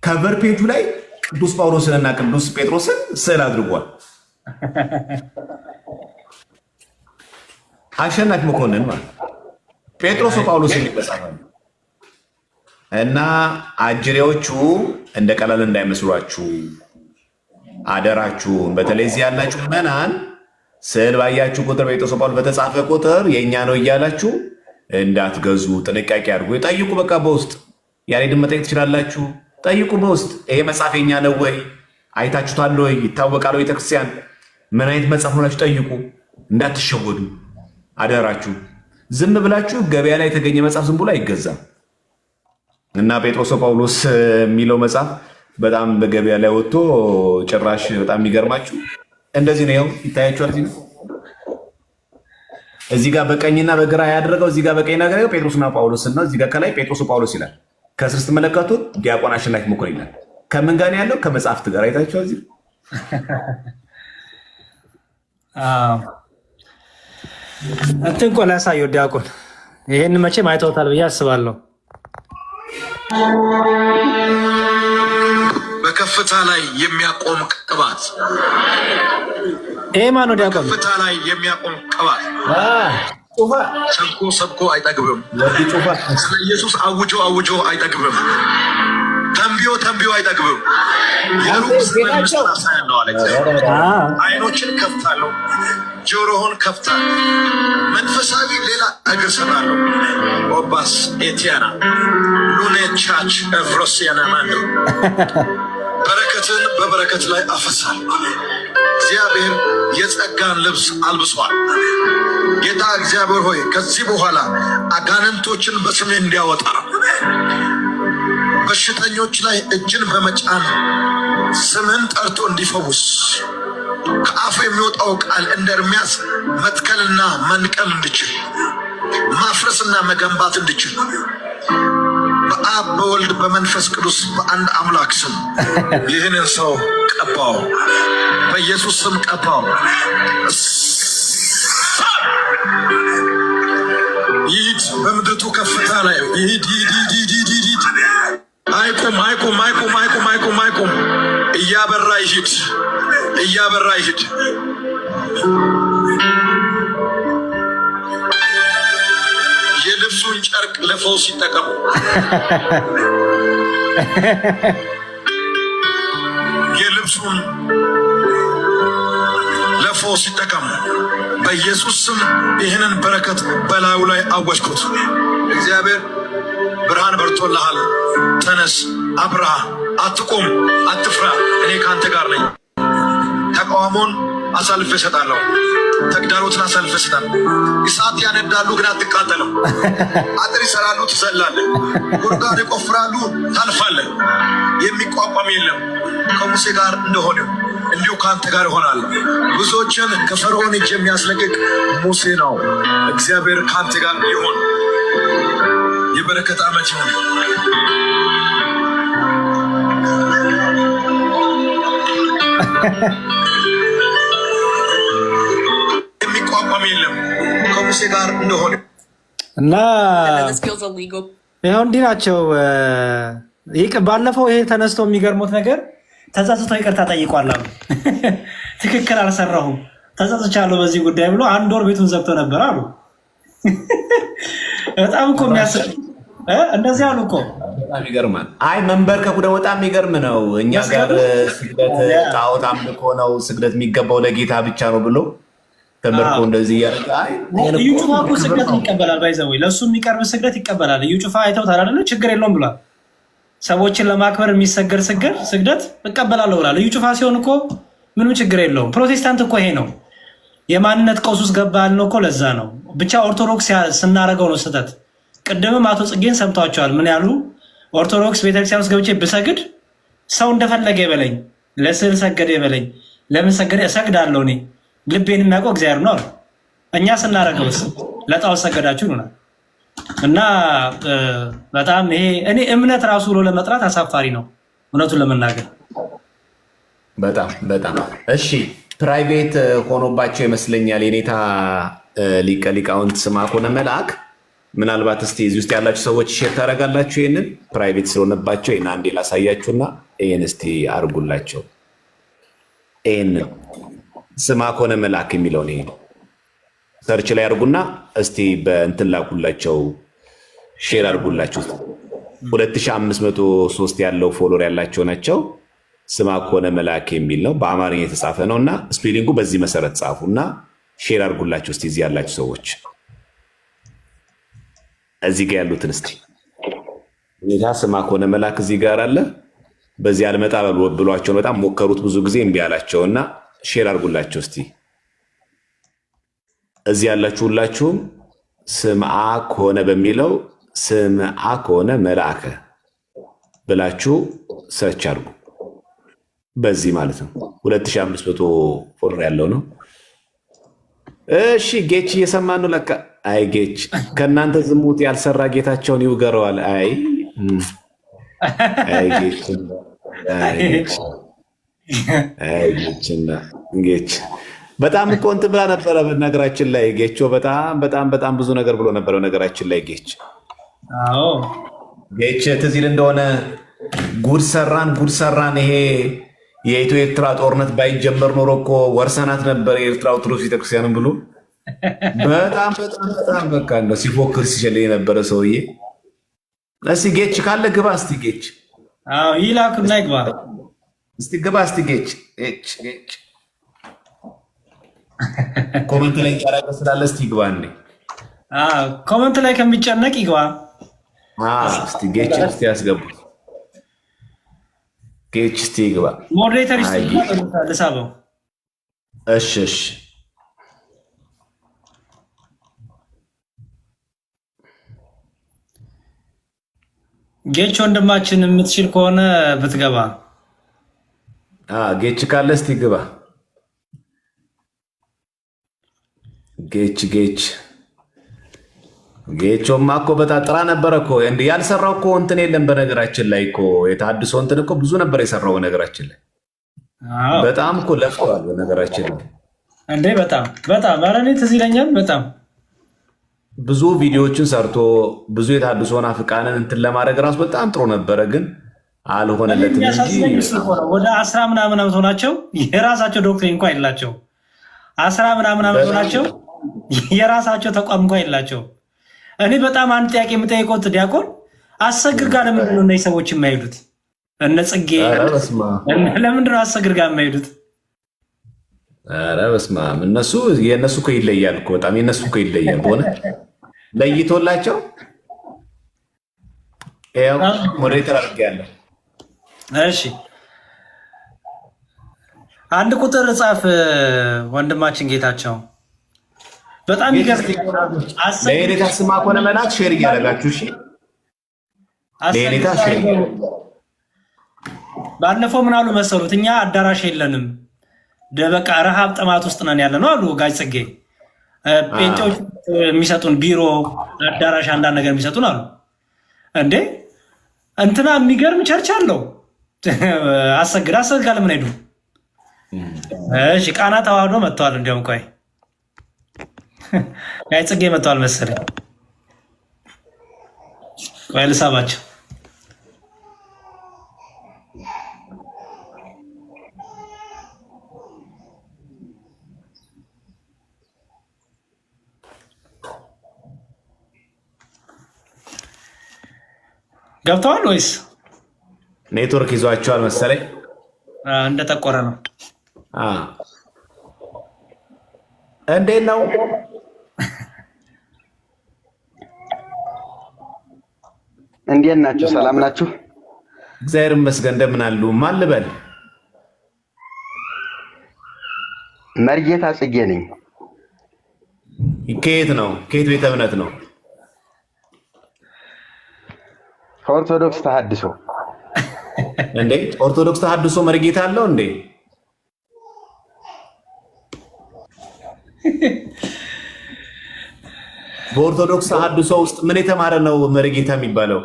ከቨር ፔጁ ላይ ቅዱስ ጳውሎስን እና ቅዱስ ጴጥሮስን ስዕል አድርጓል። አሸናፊ መኮንን ማለት ጴጥሮስ ጳውሎስ ይመሳሰላል። እና አጅሬዎቹ እንደ ቀላል እንዳይመስሏችሁ አደራችሁን። በተለይ እዚህ ያላችሁ ምዕመናን ስዕል ባያችሁ ቁጥር ጴጥሮስ ጳውሎስ በተጻፈ ቁጥር የእኛ ነው እያላችሁ እንዳትገዙ ጥንቃቄ አድርጉ። ጠይቁ። በቃ በውስጥ ያሬድን መጠየቅ ትችላላችሁ። ጠይቁ በውስጥ ይሄ መጽሐፍ የኛ ነው ወይ? አይታችሁታል ወይ? ይታወቃል ወይ? ቤተክርስቲያን ምን አይነት መጽሐፍ ሆናችሁ ጠይቁ። እንዳትሸወዱ አደራችሁ። ዝም ብላችሁ ገበያ ላይ የተገኘ መጽሐፍ ዝም ብሎ አይገዛም። እና ጴጥሮስ ጳውሎስ የሚለው መጽሐፍ በጣም በገበያ ላይ ወጥቶ ጭራሽ በጣም የሚገርማችሁ እንደዚህ ነው። ይታያችኋል። እዚህ ጋር በቀኝና በግራ ያደረገው እዚህ ጋር በቀኝና በግራ ጴጥሮስና ጳውሎስ ነው። እዚህ ጋር ከላይ ጴጥሮስ ጳውሎስ ይላል። ከስር ስትመለከቱት ዲያቆን አሸናፊ መኮንን ይላል። ከምን ጋር ያለው? ከመጽሐፍት ጋር አይታችኋል። እዚህ እንትን ቆላ ያሳየው ዲያቆን ይሄን መቼም አይተውታል ብዬ አስባለሁ። በከፍታ ላይ የሚያቆም ቅባት። ይሄ ማነው ዲያቆን? በከፍታ ላይ የሚያቆም ቅባት። ሰብኮ አይጠግብም። ስለ ኢየሱስ አውጆ አይጠግብም። ተንቢዮ አይጠግብም። የሩቅ ነው አለ። አይኖችን ከፍታለሁ፣ ጆሮህን ከፍታለሁ፣ መንፈሳዊ ሌላ እግር ሰራለሁ። ኦባስ ኤቲያና ሉኔ ቻች ኤፍሮሲያና ማንዶ በረከት በረከትን በበረከት ላይ አፈሳል። እግዚአብሔር የጸጋን ልብስ አልብሷል። ጌታ እግዚአብሔር ሆይ ከዚህ በኋላ አጋንንቶችን በስሜ እንዲያወጣ በሽተኞች ላይ እጅን በመጫን ስምህን ጠርቶ እንዲፈውስ ከአፉ የሚወጣው ቃል እንደ ኤርምያስ መትከልና መንቀል እንድችል ማፍረስና መገንባት እንድችል በአብ በወልድ በመንፈስ ቅዱስ በአንድ አምላክ ስም ይህንን ሰው ቀባው፣ በኢየሱስ ስም ቀባው። ይሂድ፣ በምድርቱ ከፍታ ላይ ይሂድ፣ ይሂድ። አይቁም፣ አይቁም፣ አይቁም፣ አይቁም፣ አይቁም፣ አይቁም። እያበራ ይሂድ፣ እያበራ ይሂድ። የልብሱን ጨርቅ ለፈውስ ይጠቀሙ። የልብሱን ለፈውስ ይጠቀሙ። በኢየሱስ ስም ይህንን በረከት በላዩ ላይ አወጅኩት። እግዚአብሔር ብርሃን በርቶልሃል፣ ተነስ፣ አብራ፣ አትቁም፣ አትፍራ፣ እኔ ከአንተ ጋር ነኝ። ተቃውሞን አሳልፌ እሰጣለሁ፣ ተግዳሮትን አሳልፌ እሰጣለሁ። እሳት ያነዳሉ ግን አትቃጠልም። አጥር ይሰራሉ ትዘላለህ፣ ጉድጓድ ይቆፍራሉ ታልፋለህ። የሚቋቋም የለም። ከሙሴ ጋር እንደሆነ እንዲሁ ከአንተ ጋር ይሆናል። ብዙዎችን ከፈርዖን እጅ የሚያስለቅቅ ሙሴ ነው። እግዚአብሔር ከአንተ ጋር ይሆን። የበረከት ዓመት ይሆን። የሚቋቋም የለም ከሙሴ ጋር እንደሆነ እና ይኸው እንዲህ ናቸው። ባለፈው ይሄ ተነስቶ የሚገርሙት ነገር ተጸጽቶ ይቅርታ ጠይቋል አሉ። ትክክል አልሰራሁም ተጸጽቻለሁ በዚህ ጉዳይ ብሎ 1 ወር ቤቱን ዘግቶ ነበር አሉ። በጣም እኮ የሚያስብ እንደዚህ አሉ እኮ። በጣም ይገርማል። አይ መንበርከኩ ደግሞ በጣም የሚገርም ነው። እኛ ጋር ስግደት ጣዖት አምልኮ ነው፣ ስግደት የሚገባው ለጌታ ብቻ ነው ብሎ ተመርኮ እንደዚህ እያደረገ እዩ ጩፋ እኮ ስግደት ይቀበላል። ባይዘው ለእሱ የሚቀርብ ስግደት ይቀበላል። እዩ ጩፋ አይተውታል አይደለ? ችግር የለውም ብሏል። ሰዎችን ለማክበር የሚሰገር ስግደት እቀበላለሁ ብሏል። እዩ ጩፋ ሲሆን እኮ ምንም ችግር የለውም። ፕሮቴስታንት እኮ ይሄ ነው የማንነት ቀውስ ውስጥ ገባ ያልነው እኮ ለዛ ነው። ብቻ ኦርቶዶክስ ስናደርገው ነው ስህተት። ቅድምም አቶ ጽጌን ሰምቷቸዋል። ምን ያሉ ኦርቶዶክስ ቤተክርስቲያን ውስጥ ገብቼ ብሰግድ ሰው እንደፈለገ ይበለኝ፣ ለስዕል ሰገደ ይበለኝ፣ ለምን ሰገደ እሰግዳለሁ፣ እኔ ልቤን የሚያውቀው እግዚአብሔር ነው። እኛ ስናደርገውስ ለጣዖት ሰገዳችሁ ይሆናል። እና በጣም ይሄ እኔ እምነት ራሱ ብሎ ለመጥራት አሳፋሪ ነው እውነቱን ለመናገር በጣም በጣም። እሺ ፕራይቬት ሆኖባቸው ይመስለኛል የኔታ ሊቀ ሊቃውንት ስምዐኮነ መልአክ። ምናልባት እስቲ እዚህ ውስጥ ያላችሁ ሰዎች ሼር ታደርጋላችሁ። ይህንን ፕራይቬት ስለሆነባቸው ይህን አንዴ ላሳያችሁና ይህን እስቲ አድርጉላቸው። ይህንን ስምዐኮነ መልአክ የሚለውን ይሄ ሰርች ላይ አድርጉና እስቲ በእንትን ላኩላቸው፣ ሼር አድርጉላቸው። 2503 ያለው ፎሎወር ያላቸው ናቸው። ስምዐኮነ መልአክ የሚል ነው፣ በአማርኛ የተጻፈ ነው እና ስፔሊንጉ በዚህ መሰረት ጻፉ እና ሼር አድርጉላቸው። እስቲ እዚህ ያላችሁ ሰዎች እዚህ ጋር ያሉትን እስቲ ሁኔታ ስምዐኮነ መልአክ እዚህ ጋር አለ። በዚህ አልመጣ ብሏቸው በጣም ሞከሩት ብዙ ጊዜ እምቢ አላቸው እና ሼር አድርጉላቸው እስቲ። እዚህ ያላችሁ ሁላችሁም ስምዐኮነ በሚለው ስምዐኮነ መልአከ ብላችሁ ሰርች አድርጉ። በዚህ ማለት ነው 2500 ፎሎወር ያለው ነው። እሺ ጌች እየሰማን ነው ለካ። አይ ጌች ከእናንተ ዝሙት ያልሰራ ጌታቸውን ይውገረዋል። አይ ጌች በጣም እኮ እንትን ብላ ነበረ። በነገራችን ላይ ጌቾ በጣም ብዙ ነገር ብሎ ነበረ። ነገራችን ላይ ጌች ጌች ትዝ ይል እንደሆነ ጉድ ሰራን ይሄ የኢትዮ ኤርትራ ጦርነት ባይጀመር ኖሮ እኮ ወርሰናት ነበር የኤርትራ ኦርቶዶክስ ቤተክርስቲያንን ብሎ በጣም በቃ እንደው ሲፎክር ሲሸልኝ የነበረ ሰውዬ። እስቲ ጌች ካለ ግባ እስቲ ጌች ይላኩና ይግባ እስቲ ግባ እስቲ ጌች ኮመንት ላይ ያረገ ስላለ እስቲ ግባ እንዴ ኮመንት ላይ ከሚጨነቅ ይግባ። እስቲ ጌች እስቲ ያስገቡ። ጌች እስቲ ግባ። ሞዴሬተር ልሳበው። እሺ እሺ ጌች ወንድማችን የምትችል ከሆነ ብትገባ። ጌች ካለ እስቲ ግባ። ጌቾማ እኮ በጣም ጥራ ነበረ እኮ እንደ ያልሰራው እኮ እንትን የለም። በነገራችን ላይ እኮ የተሐድሶ እንትን እኮ ብዙ ነበር የሰራው። በነገራችን ላይ በጣም እኮ ለፍቷል። በነገራችን ላይ እንዴ በጣም ኧረ እኔ ትዝ ይለኛል። በጣም ብዙ ቪዲዮዎችን ሰርቶ ብዙ የተሐድሶ ናፍቃንን እንትን ለማድረግ ራሱ በጣም ጥሩ ነበረ፣ ግን አልሆነለትም እንጂ ወደ 10 ምናምን ዓመት ሆናቸው የራሳቸው ዶክትሪን እንኳን የላቸው። 10 ምናምን ዓመት ሆናቸው የራሳቸው ተቋም እንኳን የላቸው። እኔ በጣም አንድ ጥያቄ የምጠይቀው ዲያቆን አሰግድ ጋር ለምንድን ነው እነዚህ ሰዎች የማይሄዱት? እነ ጽጌ ለምንድን ነው አሰግድ ጋር የማይሄዱት? ኧረ በስመ አብ የእነሱ እኮ ይለያል እኮ በጣም የእነሱ እኮ ይለያል። በሆነ ለይቶላቸው ያው ሞዴሬተር አድርጌያለሁ። እሺ አንድ ቁጥር ጻፍ ወንድማችን ጌታቸው። በጣም ለኔታ ስማ ኮነ መላክ ሼር እያደረጋችሁ እሺ። ለኔታ ሼር ባለፈው ምን አሉ መሰሉት? እኛ አዳራሽ የለንም በቃ ረሃብ ጥማት ውስጥ ነን ያለ ነው አሉ ጋሽ ጽጌ። ጴንጤዎች የሚሰጡን ቢሮ አዳራሽ አንዳንድ ነገር የሚሰጡን አሉ። እንዴ እንትና የሚገርም ቸርች አለው አሰግድ ጋር ለምን ሄዱ? እሺ ቃና ተዋህዶ መጥተዋል። እንዲያውም ቆይ ጋሽ ጽጌ መጥተዋል መሰለኝ። ቆይ ልሳባቸው። ገብተዋል ወይስ ኔትወርክ ይዟቸዋል መሰለኝ? እንደጠቆረ ነው። እንዴት ነው? እንዴት ናችሁ? ሰላም ናችሁ? እግዚአብሔር ይመስገን። እንደምን አሉ? ማን ልበል? መርጌታ ጽጌ ነኝ። ከየት ነው? ከየት ቤተ እምነት ነው? ከኦርቶዶክስ ተሐድሶ። እንዴ ኦርቶዶክስ ተሐድሶ መርጌታ አለው እንዴ? በኦርቶዶክስ ተሐድሶ ውስጥ ምን የተማረ ነው መርጌታ የሚባለው?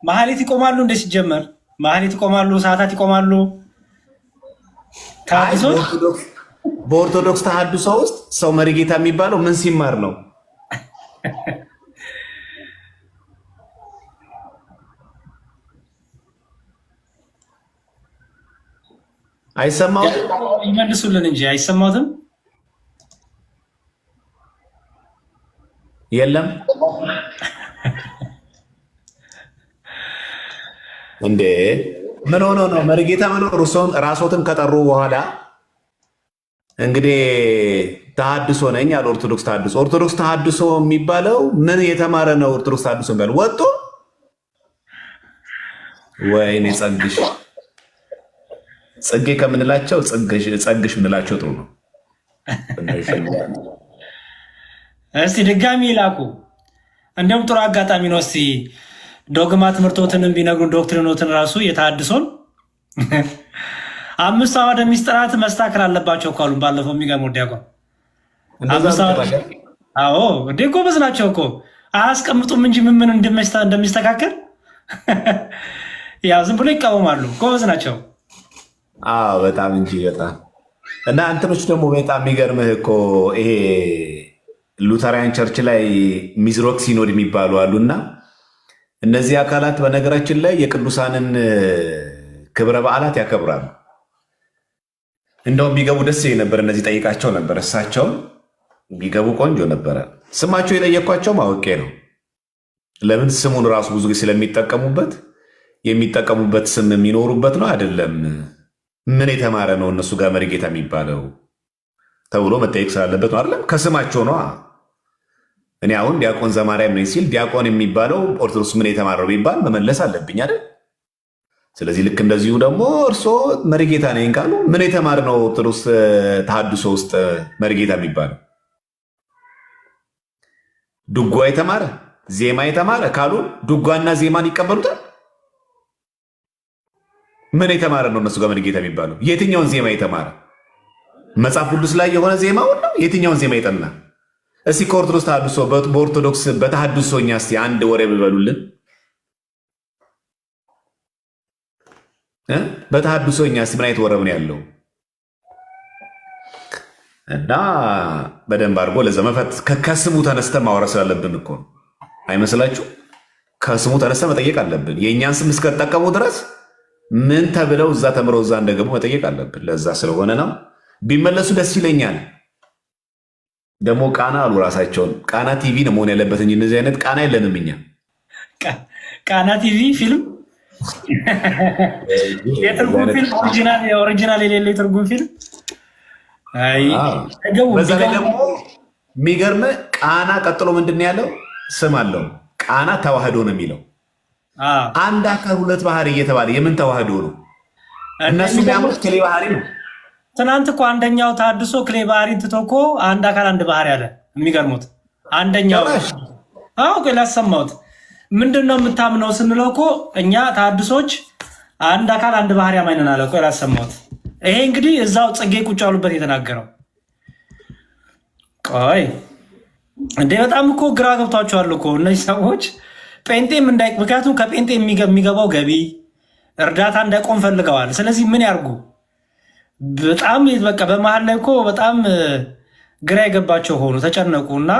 ማህሌት ይቆማሉ እንደ ሲጀመር ማህሌት ይቆማሉ፣ ሰዓታት ይቆማሉ። በኦርቶዶክስ ተሐድሶ ውስጥ ሰው መርጌታ የሚባለው ምን ሲማር ነው? አይሰማውም? ይመልሱልን እንጂ አይሰማውትም። የለም እንዴ ምን ሆኖ ነው መርጌታ መኖር? ራስዎትን ከጠሩ በኋላ እንግዲህ ተሐድሶ ነኝ አለ። ኦርቶዶክስ ተሐድሶ። ኦርቶዶክስ ተሐድሶ የሚባለው ምን የተማረ ነው? ኦርቶዶክስ ተሐድሶ የሚባለው ወጡ። ወይኔ ጽጌ ከምንላቸው ጸግሽ ምንላቸው ጥሩ ነው። እስቲ ድጋሚ ይላኩ። እንደውም ጥሩ አጋጣሚ ነው። እስቲ ዶግማ ትምህርቶትንም ቢነግሩን ዶክትሪኖትን ራሱ የተሐድሶን 5 አዕዋደ ምስጢራት መስተካከል አለባቸው እኮ አሉ። ባለፈው የሚገርመው ዲያቆን 5 አዕዋደ እንዴ ጎበዝ ናቸው እኮ አያስቀምጡም እንጂ ምን እንደሚስተካከል ያው ዝም ብሎ ይቃወማሉ። ጎበዝ ናቸው። በጣም እንጂ በጣም እና እንትኖች ደግሞ በጣም የሚገርምህ እኮ ይሄ ሉተራያን ቸርች ላይ ሚዝሮክ ሲኖድ የሚባሉ አሉና እነዚህ አካላት በነገራችን ላይ የቅዱሳንን ክብረ በዓላት ያከብራሉ። እንደውም ቢገቡ ደስ ነበር። እነዚህ ጠይቃቸው ነበር። እሳቸውን ቢገቡ ቆንጆ ነበረ። ስማቸው የጠየኳቸው ማወቄ ነው። ለምን ስሙን ራሱ ብዙ ጊዜ ስለሚጠቀሙበት የሚጠቀሙበት ስም የሚኖሩበት ነው አይደለም። ምን የተማረ ነው እነሱ ጋር መርጌታ የሚባለው ተብሎ መጠየቅ ስላለበት ነው አይደለም። ከስማቸው ነው። እኔ አሁን ዲያቆን ዘማርያም ነኝ ሲል ዲያቆን የሚባለው ኦርቶዶክስ ምን የተማረው ቢባል መመለስ አለብኝ አይደል? ስለዚህ ልክ እንደዚሁ ደግሞ እርሶ መሪጌታ ነኝ ካሉ ምን የተማረ ነው ኦርቶዶክስ ተሐድሶ ውስጥ መሪጌታ የሚባለው? ድጓ የተማረ ዜማ የተማረ ካሉ ድጓና ዜማን ይቀበሉታል? ምን የተማረ ነው እነሱ ጋር መሪጌታ የሚባለው? የትኛውን ዜማ የተማረ? መጽሐፍ ቅዱስ ላይ የሆነ ዜማውን ነው? የትኛውን ዜማ ይጠና? እስኪ ከኦርቶዶክስ ተሐድሶ በኦርቶዶክስ በተሐድሶኛ እስኪ አንድ ወሬ ብበሉልን። በተሐድሶኛ እስኪ ምን አይነት ወረብ ነው ያለው? እና በደንብ አድርጎ ለዛ መፈት ከስሙ ተነስተ ማውራት ስላለብን እኮ ነው አይመስላችሁ? ከስሙ ተነስተ መጠየቅ አለብን። የእኛን ስም እስከተጠቀሙ ድረስ ምን ተብለው እዛ ተምረው እዛ እንደገቡ መጠየቅ አለብን። ለዛ ስለሆነ ነው። ቢመለሱ ደስ ይለኛል። ደግሞ ቃና አሉ ራሳቸውን። ቃና ቲቪ ነው መሆን ያለበት እንጂ እንደዚህ አይነት ቃና የለንም እኛ። ቃና ቲቪ ፊልም የትርጉም ፊልም ኦሪጂናል የሌለ የትርጉም ፊልም። በዛ ላይ ደግሞ የሚገርም ቃና ቀጥሎ ምንድን ያለው ስም አለው። ቃና ተዋህዶ ነው የሚለው። አንድ አካል ሁለት ባህሪ እየተባለ የምን ተዋህዶ ነው? እነሱ የሚያምሩት ክሌ ባህሪ ነው። ትናንት እኮ አንደኛው ተሐድሶ ክሌ ባህሪ ትቶ እኮ አንድ አካል አንድ ባህሪ አለ። የሚገርሙት አንደኛው ላሰማሁት ምንድን ነው የምታምነው ስንለው እኮ እኛ ተሐድሶች አንድ አካል አንድ ባህሪ አማኝነን አለ። ቆይ ላሰማሁት። ይሄ እንግዲህ እዛው ጽጌ ቁጭ ያሉበት የተናገረው። ቆይ እንዴ በጣም እኮ ግራ ገብቷቸዋል እኮ እነዚህ ሰዎች ጴንጤም እንዳይቅ። ምክንያቱም ከጴንጤ የሚገባው ገቢ እርዳታ እንዳይቆም ፈልገዋል። ስለዚህ ምን ያርጉ? በጣም በቃ በመሀል ላይ እኮ በጣም ግራ የገባቸው ሆኑ፣ ተጨነቁ። እና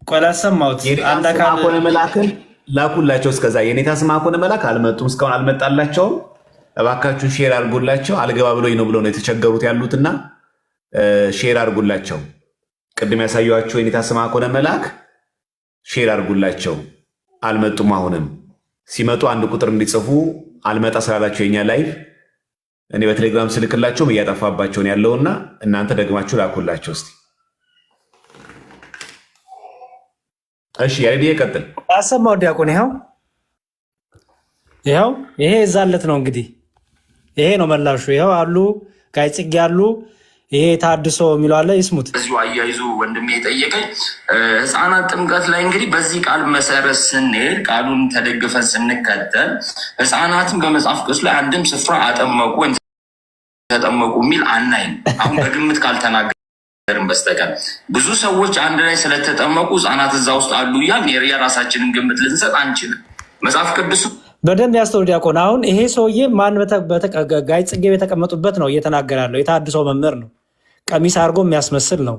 ቆይ ላሰማሁት። አንድ አካል ሆነ መላክን ላኩላቸው። እስከዛ የኔታ ስማ ሆነ መላክ አልመጡም፣ እስካሁን አልመጣላቸውም። እባካችሁን ሼር አድርጉላቸው። አልገባ ብሎኝ ነው ብለው ነው የተቸገሩት ያሉትና ሼር አድርጉላቸው። ቅድም ያሳየኋቸው የኔታ ስማ ሆነ መላክ ሼር አድርጉላቸው። አልመጡም። አሁንም ሲመጡ አንድ ቁጥር እንዲጽፉ አልመጣ ስላላቸው የኛ ላይቭ እኔ በቴሌግራም ስልክላቸውም እያጠፋባቸውን ያለውና እናንተ ደግማችሁ ላኩላቸው እስቲ። እሺ ያሬድ ይቀጥል። አሰማው ዲያቆን። ይኸው ይሄ እዛለት ነው እንግዲህ ይሄ ነው መላሹ። ይኸው አሉ ጋይ ጽጌ ያሉ ይሄ ተሐድሶ የሚለው አለ። ይስሙት። እዚሁ አያይዞ ወንድሜ የጠየቀኝ ሕፃናት ጥምቀት ላይ እንግዲህ በዚህ ቃል መሰረት ስንሄድ ቃሉን ተደግፈን ስንከተል ሕፃናትን በመጽሐፍ ቅዱስ ላይ አንድም ስፍራ አጠመቁ ወይም ተጠመቁ የሚል አናይም። አሁን በግምት ካልተናገርን በስተቀር ብዙ ሰዎች አንድ ላይ ስለተጠመቁ ሕፃናት እዛ ውስጥ አሉ እያልን የራሳችንን ግምት ልንሰጥ አንችልም። መጽሐፍ ቅዱስ በደንብ ያስተውል ዲያቆን። አሁን ይሄ ሰውዬ ማን ጋይ ጽጌ የተቀመጡበት ነው እየተናገረ ያለው። የተሐድሶ መምህር ነው፣ ቀሚስ አድርጎ የሚያስመስል ነው።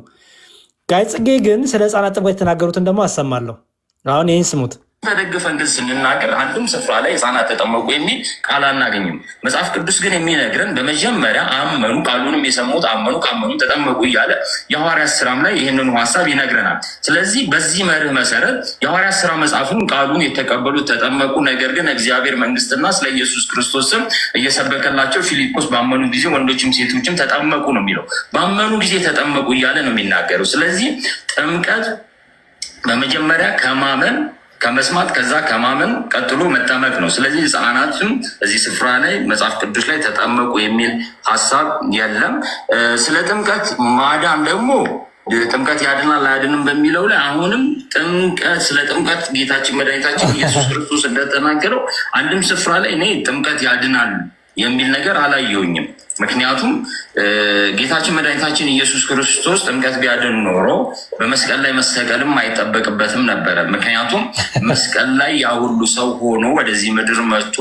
ጋይ ጽጌ ግን ስለ ሕፃናት ጥምቀት የተናገሩትን ደግሞ አሰማለሁ። አሁን ይህን ስሙት። ተደግፈን ግን ስንናገር አንድም ስፍራ ላይ ሕፃናት ተጠመቁ የሚል ቃል አናገኝም። መጽሐፍ ቅዱስ ግን የሚነግረን በመጀመሪያ አመኑ፣ ቃሉንም የሰሙት አመኑ፣ ካመኑ ተጠመቁ እያለ የሐዋርያት ስራም ላይ ይህንኑ ሀሳብ ይነግረናል። ስለዚህ በዚህ መርህ መሰረት የሐዋርያት ስራ መጽሐፉን ቃሉን የተቀበሉት ተጠመቁ፣ ነገር ግን እግዚአብሔር መንግስትና ስለ ኢየሱስ ክርስቶስም እየሰበከላቸው ፊልጶስ ባመኑ ጊዜ ወንዶችም ሴቶችም ተጠመቁ ነው የሚለው። ባመኑ ጊዜ ተጠመቁ እያለ ነው የሚናገረው። ስለዚህ ጥምቀት በመጀመሪያ ከማመን ከመስማት ከዛ ከማመን ቀጥሎ መጠመቅ ነው። ስለዚህ ሕፃናትም እዚህ ስፍራ ላይ መጽሐፍ ቅዱስ ላይ ተጠመቁ የሚል ሀሳብ የለም። ስለ ጥምቀት ማዳን ደግሞ ጥምቀት ያድናል አያድንም በሚለው ላይ አሁንም ጥምቀት ስለ ጥምቀት ጌታችን መድኃኒታችን ኢየሱስ ክርስቶስ እንደተናገረው አንድም ስፍራ ላይ እኔ ጥምቀት ያድናል የሚል ነገር አላየሁኝም። ምክንያቱም ጌታችን መድኃኒታችን ኢየሱስ ክርስቶስ ጥምቀት ቢያድን ኖሮ በመስቀል ላይ መሰቀልም አይጠበቅበትም ነበረ። ምክንያቱም መስቀል ላይ ያ ሁሉ ሰው ሆኖ ወደዚህ ምድር መጥቶ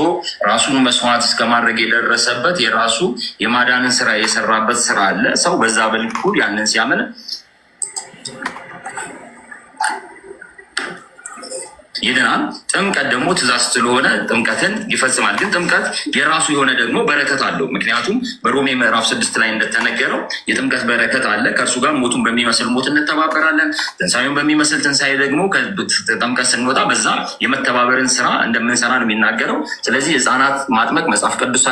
ራሱን መስዋዕት እስከማድረግ የደረሰበት የራሱ የማዳንን ስራ የሰራበት ስራ አለ። ሰው በዛ በልኩ ያንን ሲያምን ይድናል። ጥምቀት ደግሞ ትእዛዝ ስለሆነ ጥምቀትን ይፈጽማል። ግን ጥምቀት የራሱ የሆነ ደግሞ በረከት አለው። ምክንያቱም በሮሜ ምዕራፍ 6 ላይ እንደተነገረው የጥምቀት በረከት አለ። ከእርሱ ጋር ሞቱን በሚመስል ሞት እንተባበራለን፣ ትንሳኤውን በሚመስል ትንሳኤ ደግሞ ከጥምቀት ስንወጣ በዛ የመተባበርን ስራ እንደምንሰራ ነው የሚናገረው። ስለዚህ ሕፃናት ማጥመቅ መጽሐፍ ቅዱስ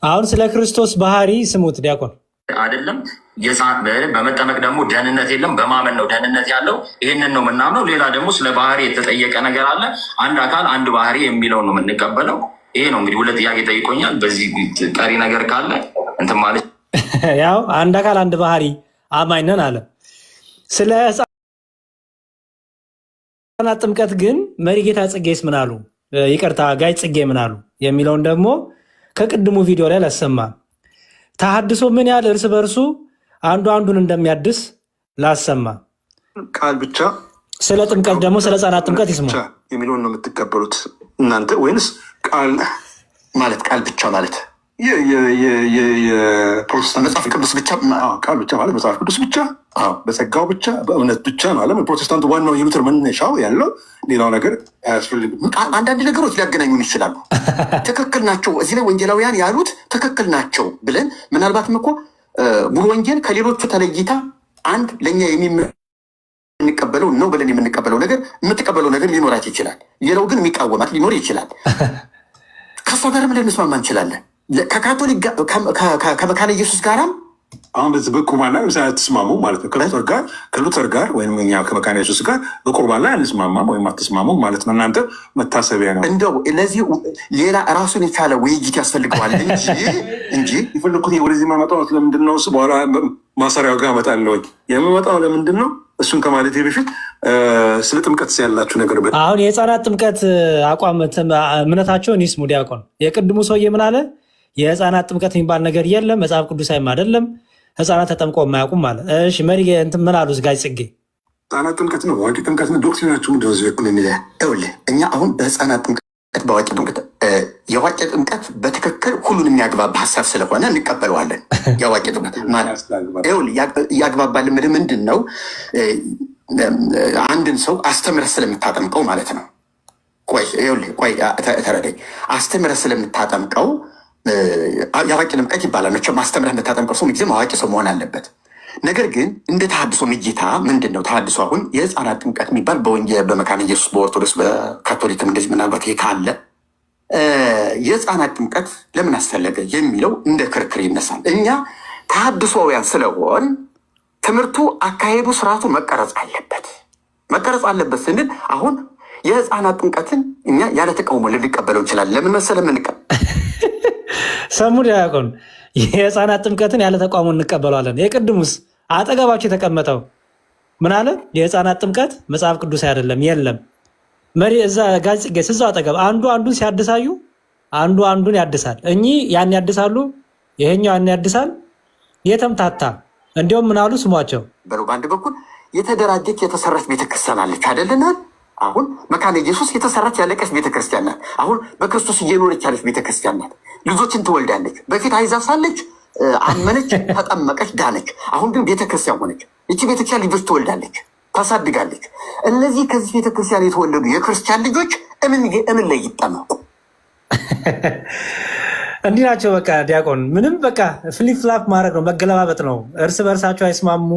አሁን ስለ ክርስቶስ ባህሪ ስሙት ዲያቆን አይደለም። በመጠመቅ ደግሞ ደህንነት የለም፣ በማመን ነው ደህንነት ያለው። ይህንን ነው የምናምነው። ሌላ ደግሞ ስለ ባህሪ የተጠየቀ ነገር አለ። አንድ አካል አንድ ባህሪ የሚለውን ነው የምንቀበለው። ይሄ ነው እንግዲህ ሁለት ጥያቄ ጠይቆኛል። በዚህ ቀሪ ነገር ካለ እንትን ማለት ያው አንድ አካል አንድ ባህሪ አማኝ ነን አለ። ስለ ሕፃናት ጥምቀት ግን መሪጌታ ጽጌስ ምን አሉ? ይቅርታ ጋይ ጽጌ ምን አሉ የሚለውን ደግሞ ከቅድሙ ቪዲዮ ላይ ላሰማ። ተሐድሶ ምን ያህል እርስ በርሱ አንዱ አንዱን እንደሚያድስ ላሰማ። ቃል ብቻ ስለ ጥምቀት ደግሞ ስለ ሕፃናት ጥምቀት ይስሙ የሚለውን ነው የምትቀበሉት እናንተ ወይንስ ቃል ማለት ቃል ብቻ ማለት የፕሮቴስታንት መጽሐፍ ቅዱስ ብቻ? ቃል ብቻ ማለት መጽሐፍ ቅዱስ ብቻ፣ በጸጋው ብቻ፣ በእምነት ብቻ ማለት ፕሮቴስታንቱ ዋናው የሉተር መነሻው ያለው ሌላው ነገር አያስፈልግም። አንዳንድ ነገሮች ሊያገናኙን ይችላሉ። ትክክል ናቸው። እዚህ ላይ ወንጌላውያን ያሉት ትክክል ናቸው ብለን ምናልባትም እኮ ሙሉ ወንጌል ከሌሎቹ ተለይታ አንድ ለእኛ የምንቀበለው ነው ብለን የምንቀበለው ነገር የምትቀበለው ነገር ሊኖራት ይችላል። ሌላው ግን የሚቃወማት ሊኖር ይችላል። ከእሷ ጋርም ልንስማማ እንችላለን። ከካቶሊክ ከመካነ ኢየሱስ ጋራም አሁን በዚህ በቁርባን ላይ ምሳሌ አትስማሙ ማለት ነው። ከሉተር ጋር ወይም እኛ ከመካነ ኢየሱስ ጋር በቁርባን ላይ አንስማማም ወይም አትስማሙ ማለት ነው። እናንተ መታሰቢያ ነው። እንደው ለዚህ ሌላ ራሱን የቻለ ውይይት ያስፈልገዋል እንጂ የፈለኩት ወደዚህ ማመጣው ለምንድን ነው? በኋላ ማሰሪያው ጋር እመጣለሁ። የምመጣው ለምንድን ነው? እሱን ከማለት በፊት ስለ ጥምቀት ያላችሁ ነገር አሁን የሕፃናት ጥምቀት አቋም እምነታቸውን ይስሙ። ዲያቆን የቅድሙ ሰውዬ ምን አለ? የሕፃናት ጥምቀት የሚባል ነገር የለም፣ መጽሐፍ ቅዱሳዊም አይደለም፣ ሕፃናት ተጠምቆ የማያውቁም አለ። እሺ መሪ ምን አሉ? ጋይ ጽጌ ሕፃናት ጥምቀት ነው አዋቂ ጥምቀት ነው ዶክትሪናችሁ ምንድን ነው? በኩል የሚለ እኛ አሁን በሕፃናት ጥምቀት በአዋቂ ጥምቀት የአዋቂ ጥምቀት በትክክል ሁሉን የሚያግባባ ሀሳብ ስለሆነ እንቀበለዋለን። የአዋቂ ጥምቀት ያግባባል። ምንድን ነው? አንድን ሰው አስተምረህ ስለምታጠምቀው ማለት ነው። ቆይ ተረዳኝ። አስተምረህ ስለምታጠምቀው የአዋቂ ጥምቀት ይባላል። መቼም አስተምረህ የምታጠምቀው ሰው ጊዜም አዋቂ ሰው መሆን አለበት። ነገር ግን እንደ ተሐድሶ እይታ ምንድን ነው? ተሐድሶ አሁን የሕፃናት ጥምቀት የሚባል በወንጌል በመካነ ኢየሱስ በኦርቶዶክስ በካቶሊክም እንደዚህ ምናልባት ይሄ ካለ የሕፃናት ጥምቀት ለምን አስፈለገ የሚለው እንደ ክርክር ይነሳል። እኛ ተሐድሶውያን ስለሆን ትምህርቱ፣ አካሄዱ፣ ስርዓቱ መቀረጽ አለበት ስንል አሁን የሕፃናት ጥምቀትን እኛ ያለ ተቃውሞ ልንቀበለው እንችላለን። ለምን መሰለህ? ሰሙ ዲያቆን የሕፃናት ጥምቀትን ያለ ተቃውሞ እንቀበለዋለን። የቅድሙስ አጠገባቸው የተቀመጠው ምን አለ? የሕፃናት ጥምቀት መጽሐፍ ቅዱስ አይደለም፣ የለም። መሪ እዛ ጋዜጌስ እዛው አጠገብ አንዱ አንዱን ሲያድሳዩ አንዱ አንዱን ያድሳል። እኚህ ያን ያድሳሉ፣ ይሄኛው ያን ያድሳል። የተምታታ እንዲሁም ምን አሉ? ስሟቸው በአንድ በኩል የተደራጀች የተሰራች ቤተክርስቲያን አለች አይደለናል? አሁን መካነ ኢየሱስ የተሰራች ያለቀች ቤተክርስቲያን ናት። አሁን በክርስቶስ እየኖረች ያለች ቤተክርስቲያን ናት። ልጆችን ትወልዳለች። በፊት አይዛብ ሳለች አመነች፣ ተጠመቀች፣ ዳነች። አሁን ግን ቤተክርስቲያን ሆነች። ይቺ ቤተክርስቲያን ልጆች ትወልዳለች፣ ታሳድጋለች። እነዚህ ከዚህ ቤተክርስቲያን የተወለዱ የክርስቲያን ልጆች እምን ላይ ይጠመቁ? እንዲህ ናቸው። በቃ ዲያቆን ምንም በቃ ፍሊፕ ፍላፕ ማድረግ ነው፣ መገለባበጥ ነው። እርስ በርሳቸው አይስማሙ።